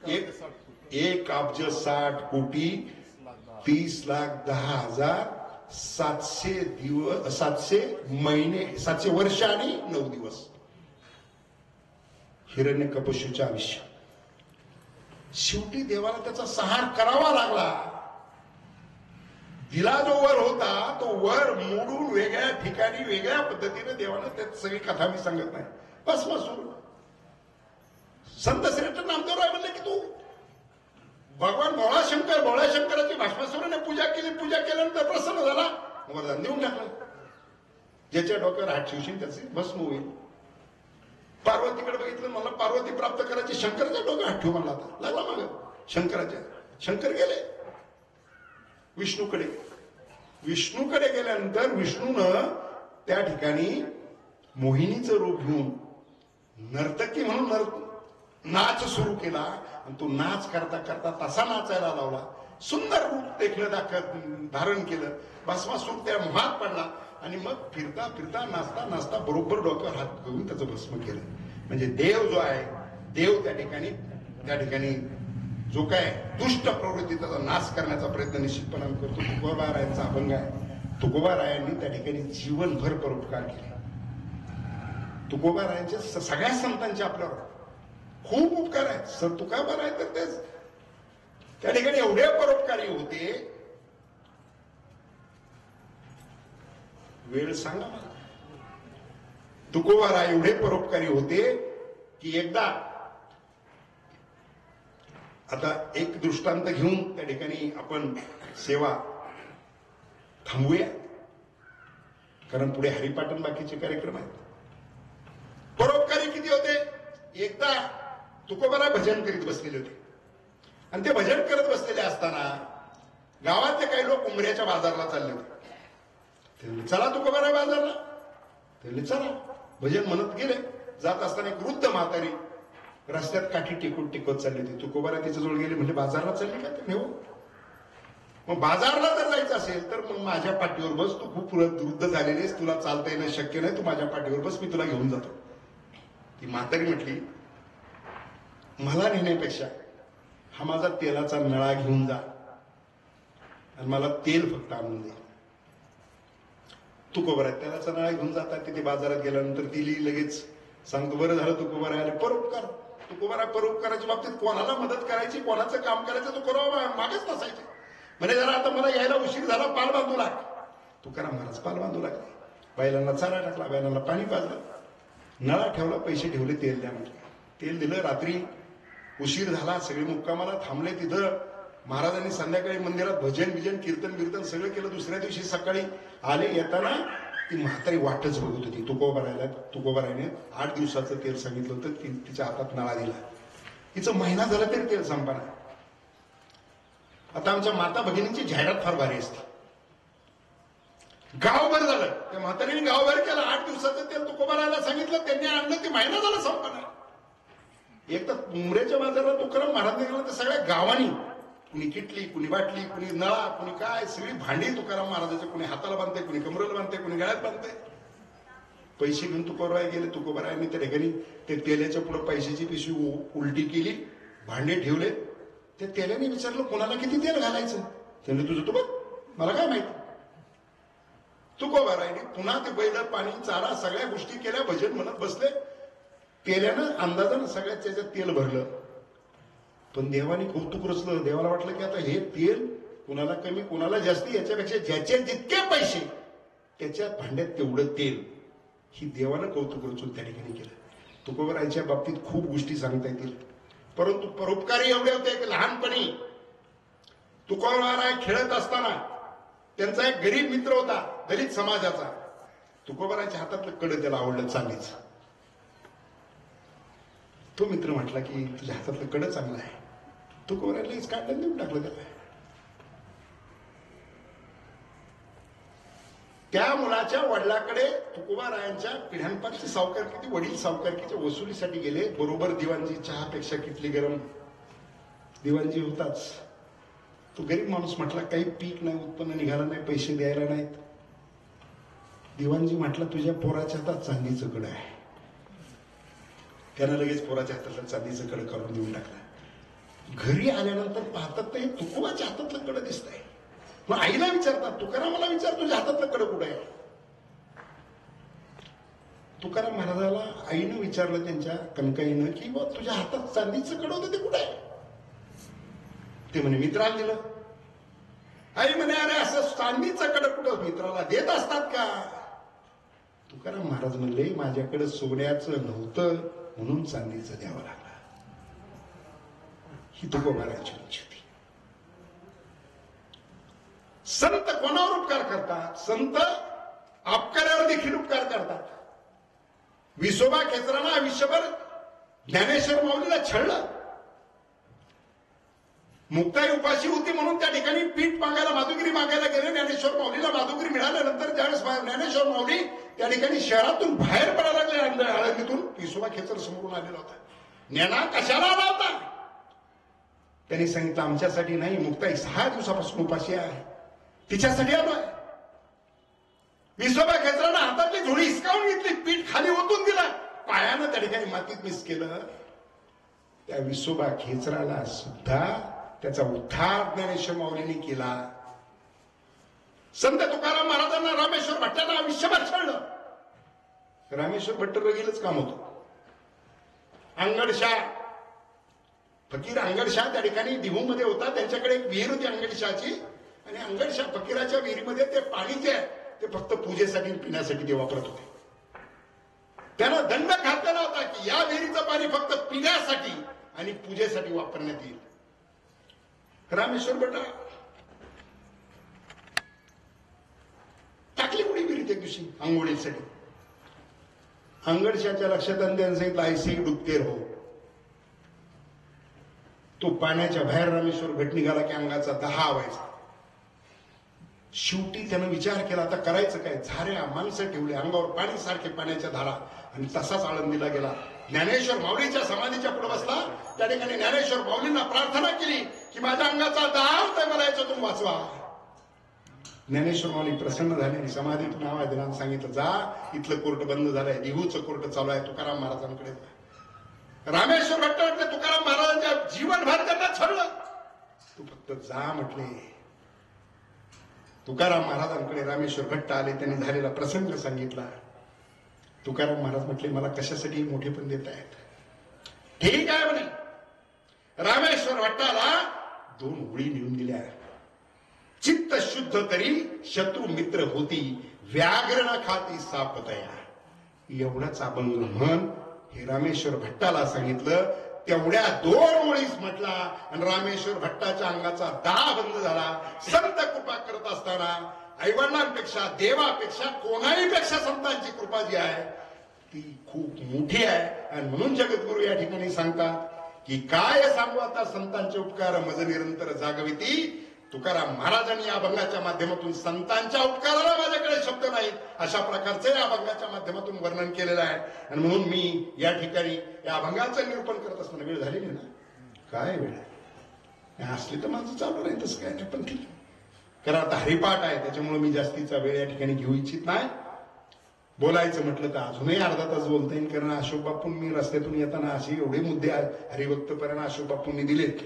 1,60,10,700 दिवस 700 महिने 700 वर्ष आणि 9 दिवस हिरण्यकशिपूचे आयुष्य. शेवटी देवाला त्याचा संहार करावा लागला. दिला जो वर होता तो वर मोडून वेगळ्या ठिकाणी वेगळ्या पद्धतीने देवानं त्यात सगळी कथा मी सांगत नाही. भस्मासूर संत श्रेष्ठ नामदेवराय म्हणले की तू भगवान भोळा शंकराची भस्मासुराने पूजा केल्यानंतर प्रसन्न झाला, वरदान देऊन टाकलं. ज्याच्या डोक्यावर हात ठेवशील त्याचे भस्म होईल. पार्वतीकडे बघितलं, मला पार्वती प्राप्त करायची, शंकराच्या डोक्यावर हात ठेवू म्हणला, आता लागला माग शंकराच्या. शंकर गेले विष्णूकडे गेल्यानंतर विष्णूनं त्या ठिकाणी मोहिनीचं रूप घेऊन नर्तकी म्हणून नाच सुरू केला आणि तो नाच करता करता तसा नाचायला लावला. सुंदर रूप देखणं धारण केलं. भस्मासूर त्या मोहात पडला आणि मग फिरता फिरता नाचता बरोबर डोक्यावर हात घेऊन त्याचं भस्म केलं. म्हणजे देव जो आहे, देव त्या ठिकाणी जो काय दुष्ट प्रवृत्ती त्याचा नाश करण्याचा प्रयत्न निश्चितपणे करतो. तुकोबारायांचा अभंग आहे. तुकोबारायांनी त्या ठिकाणी जीवनभर परोपकार केले. तुकोबारायांचे सगळ्या संतांचे आपल्यावर खूप उपकार आहेत. संत तुकोबार आहे तर तेच त्या ठिकाणी एवढे परोपकारी होते. वेळ सांगा मला. तुकोबाराय एवढे परोपकारी होते की एकदा, आता एक दृष्टांत घेऊन त्या ठिकाणी आपण सेवा थांबूया, कारण पुढे हरिपाटन बाकीचे कार्यक्रम आहेत. परोपकारी किती होते? एकदा तुकोबाराय भजन करीत बसलेले होते आणि ते भजन करत बसलेले असताना गावातले काही लोक उमऱ्याच्या बाजारला चालले होते. चला तुकोबाराय बाजारला, ते चला भजन म्हणत गेले. जात असताना एक वृद्ध म्हातारी रस्त्यात काठी टेकवत चालली होती. तुकोबाराय तिच्याजवळ गेले, म्हणजे बाजारला चालली का? ते हो. मग बाजारला जर जायचं असेल तर मग माझ्या पाठीवर बस, तू खूप वृद्ध झालेलीस, तुला चालता येणं शक्य नाही, तू माझ्या पाठीवर बस, मी तुला घेऊन जातो. ती म्हातारी म्हटली, मला नेण्यापेक्षा हा माझा तेलाचा नळा घेऊन जा आणि मला तेल फक्त आणून दे. तुकोबाराय तेलाचा नळा घेऊन जातात. तिथे बाजारात गेल्यानंतर दिली लगेच. सांगतो बरं झालं तुकोबाराय आले. परोपकार. तुकोबाराय परोपकाराच्या बाबतीत कोणाला मदत करायची, कोणाचं काम करायचं तो करावं मागेच नसायचे. म्हणजे जरा आता मला यायला उशीर झाला, पाल बांधू लाग. तुकाराम महाराज पाल बांधू लागले. बैलांना चारा टाकला, बैलांना पाणी पाजलं, नळा ठेवला, पैसे ठेवले, तेल द्या म्हटलं. तेल दिलं. रात्री उशीर झाला, सगळे मुक्कामाला थांबले. तिथं महाराजांनी संध्याकाळी मंदिरात भजन कीर्तन सगळं केलं. दुसऱ्या दिवशी सकाळी आले. येताना ती म्हातारी वाटच बघत होती. तुकोबारायने 8 दिवसाचं तेल सांगितलं होतं. तिच्या हातात नळा दिला. तिचं महिना झाला तरी तेल संपना. आता आमच्या माता भगिनींची जाहिरात फार भारी असते. गावभर झालं, त्या म्हातारीने गावभर केलं. 8 दिवसाचं तेल तुकोबारायला सांगितलं, त्यांनी आणलं, ते महिना झाला संपना. एक तर उमऱ्याच्या बाजारात तुकाराम महाराज गेला तर सगळ्या गावानी, कुणी किटली, कुणी बाटली, कुणी नळा, कुणी काय, सगळी भांडी तुकाराम महाराजाच्या, कुणी हाताला बांधते, कुणी कमरेला बांधते, कुणी गळ्यात बांधते. पैसे घेऊन तुकोबाराय गेले. तुकोबारायांनी त्या ठिकाणी ते तेलाच्या पुढे पैशाची पिशवी उलटी केली, भांडे ठेवले. त्या तेलाने विचारलं, कोणाला किती तेल घालायचं? त्यांनी तुझं तू बघ, मला काय माहिती. तुकोबारायने पुन्हा ते बैल, पाणी, चारा सगळ्या गोष्टी केल्या. भजन म्हणत बसले. तेल्यानं अंदाजानं सगळ्यात त्याच्यात तेल भरलं. पण देवाने कौतुक रचलं. देवाला वाटलं की आता हे तेल कुणाला कमी, कुणाला जास्ती, याच्यापेक्षा ज्याचे जितके पैसे त्याच्या भांड्यात तेवढं तेल. ही देवानं कौतुक रचून त्या ठिकाणी केलं. तुकोबारायच्या बाबतीत खूप गोष्टी सांगता येतील, परंतु परोपकारी एवढे होते की लहानपणी तुकोबाराय खेळत असताना त्यांचा एक गरीब मित्र होता, दलित समाजाचा. तुकोबारायच्या हातातलं कडं त्याला आवडलं, चांदीच. तो मित्र म्हटला की तुझ्या हातातलं कडं चांगलं आहे. तुकोबारायला काढलं, देऊन टाकलं त्याला. त्या मुलाच्या वडिलाकडे तुकोबारायांच्या पिढ्यानपारची सावकारकी, वडील सावकारकीच्या वसुलीसाठी गेले. बरोबर दिवाणजी, चहापेक्षा किटली गरम. दिवाणजी होताच. तो गरीब माणूस म्हटला, काही पीक नाही, उत्पन्न निघालं नाही, पैसे द्यायला नाहीत. दिवाणजी म्हटला, तुझ्या पोराच्या हातात चांदीचं कड आहे. त्यानं लगेच पोराच्या हातातलं चांदीचं कड काढून देऊन टाकलं. घरी आल्यानंतर पाहतात तर हे तुकोबाच्या हातातलं कड दिसतंय. मग आईला विचारतात, तुकारामाला विचार, तुझ्या हातातलं कड कुठं आहे? तुकाराम महाराजाला आईनं विचारलं त्यांच्या कणकाईनं की बा तुझ्या हातात चांदीचं कड होतं ते कुठं आहे? ते म्हणे मित्राला दिलं. आई म्हणे, अरे असं चांदीचं कड कुठं मित्राला देत असतात का? तुकाराम महाराज म्हणले, माझ्याकडे सोन्याचं नव्हतं म्हणून चांदीचं द्यावं लागलं. ही तुकोबाराची उंची होती. संत कोणावर उपकार करतात? संत अपकारावर देखील उपकार करतात. विसोबा खेचराला आयुष्यभर ज्ञानेश्वर माऊलीला छळलं. मुक्ताई उपाशी होती म्हणून त्या ठिकाणी पीठ मागायला, माधुगिरी मागायला गेले. ज्ञानेश्वर माऊलीला माधुगिरी मिळाल्यानंतर ज्यावेळेस ज्ञानेश्वर माऊली त्या ठिकाणी शहरातून बाहेर पडायला लागले, आळंदीतून विसोबा खेचर समोरून आलेला होता. ज्ञाना कशाला आला होता? त्यांनी सांगितलं, आमच्यासाठी नाही, मुक्ताई 6 दिवसापासून उपाशी आहे, तिच्यासाठी आलोय. विसोबा खेचरानं हातातली झोळी हिसकावून घेतली, पीठ खाली ओतून दिला, पायानं त्या ठिकाणी मातीत मिस केलं. त्या विसोबा खेचराला सुद्धा त्याचा उद्धार ज्ञानेश्वर माऊलीने केला. संत तुकाराम महाराजांना रामेश्वर भट्टांना आयुष्यभर छळलं. रामेश्वर भट्ट रगीलच काम होतं. अंगडशाह फकीर अंगडशाह त्या ठिकाणी दिहूमध्ये होता. त्यांच्याकडे एक विहीर होती अंगडशाहची, आणि अंगडशाह फकीराच्या विहिरीमध्ये ते पाणी जे आहे ते फक्त पूजेसाठी पिण्यासाठी ते वापरत होते. त्यानं दंड घातलेला होता की या विहिरीचं पाणी फक्त पिण्यासाठी आणि पूजेसाठी वापरण्यात येईल. रामेश्वर भट्ट टाकली उडी विहिरीत एक दिवशी आंघोळीसाठी. अंगडशाच्या लक्षात त्यांनी सांगितलं, ऐसे डुबते हो. तो पाण्याच्या बाहेर रामेश्वर भट्ट निघाला की अंगाचा दहा व्हायचा. शेवटी त्यानं विचार केला, आता करायचं काय? झाऱ्या माणसं ठेवली, अंगावर पाणी सारखे पाण्याच्या धारा, आणि तसाच आळंदीला गेला. ज्ञानेश्वर माऊलीच्या समाधीच्या पुढे बसला. त्या ठिकाणी ज्ञानेश्वर माऊलींना प्रार्थना केली की माझ्या अंगाचा दहा होतोय, मला याच्यातून वाचवा. ज्ञानेश्वर माऊली प्रसन्न झाले आणि समाधीतून आवाज दिला, सांगितलं, जा, इथलं कोर्ट बंद झालंय, दिहूचं कोर्ट चालू आहे, तुकाराम महाराजांकडे. रामेश्वर भट्ट म्हटले, तुकाराम महाराजांच्या जीवनभर त्यांना छळलं, तू फक्त जा म्हटले. तुकाराम महाराजांकडे रामेश्वर भट्ट आले, त्यांनी झालेला प्रसंग सांगितला. तुकाराम महाराज म्हटले, मला कशासाठी मोठे पण देत आहेत? ठीक आहे म्हणे. रामेश्वर भट्टाला 2 ओळी लिहून दिल्या. चित्त शुद्ध तरी शत्रू मित्र होती, व्याघ्र न खाती साप तया. एवढाच अभंग म्हण हे रामेश्वर भट्टाला सांगितलं. तेवढ्या 2 ओळीच म्हटला आणि रामेश्वर भट्टाच्या अंगाचा दाह बंद झाला. संत कृपा करत असताना आईवडिलांपेक्षा, देवापेक्षा, कोणाहीपेक्षा संतांची कृपा जी आहे ती खूप मोठी आहे. आणि म्हणून जगद्गुरु या ठिकाणी सांगतात की काय सांगू आता संतांचे उपकार मज निरंतर जागविती. तुकाराम महाराजांनी या अभंगाच्या माध्यमातून संतांच्या उपकाराला माझ्याकडे शब्द नाहीत अशा प्रकारचे या अभंगाच्या माध्यमातून वर्णन केलेलं आहे. आणि म्हणून मी या ठिकाणी या अभंगाचं निरूपण करत असताना, वेळ झाली नाही ना? काय वेळ असली तर माझं चालू नाही, तसं काय नाही, पण ठीक आहे. कारण आता हरिपाठ आहे, त्याच्यामुळे मी जास्तीचा वेळ या ठिकाणी घेऊ इच्छित नाही. बोलायचं म्हटलं तर अजूनही अर्धा तास बोलता येईल, कारण अशोक बापून मी रस्त्यातून येताना असे एवढे मुद्दे हरिभक्तपर्यंत अशोक बापूंनी दिलेत.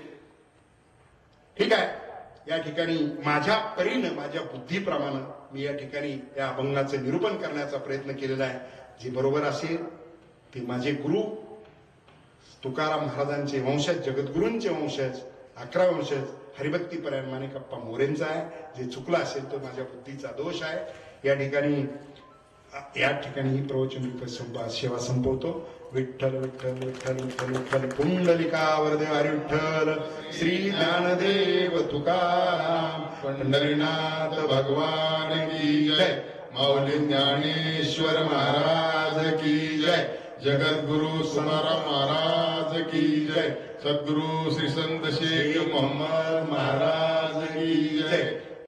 ठीक आहे, या ठिकाणी माझ्या परीनं, माझ्या बुद्धीप्रमाणे मी या ठिकाणी या अभंगाचं निरूपण करण्याचा प्रयत्न केलेला आहे. जे बरोबर असेल ते माझे गुरु तुकाराम महाराजांचे वंशज, जगद्गुरूंचे वंशज, 11 वंशज हरिभक्तीपरायण माणिकप्पा मोरेंचा आहे. जे चुकलं असेल तो माझ्या बुद्धीचा दोष आहे. या ठिकाणी ही प्रवचन सेवा संपवतो. विठ्ठल विठ्ठल विठ्ठल विठ्ठल विठ्ठल पुंडलिका वरदे हरी विठ्ठल. श्री ज्ञानदेव तुकाराम पंढरीनाथ भगवान की जय. माऊली ज्ञानेश्वर महाराज की जय. जगद्गुरु समाराम महाराज की जय. सद्गुरु श्री संत शेख मोहम्मद महाराज की जय.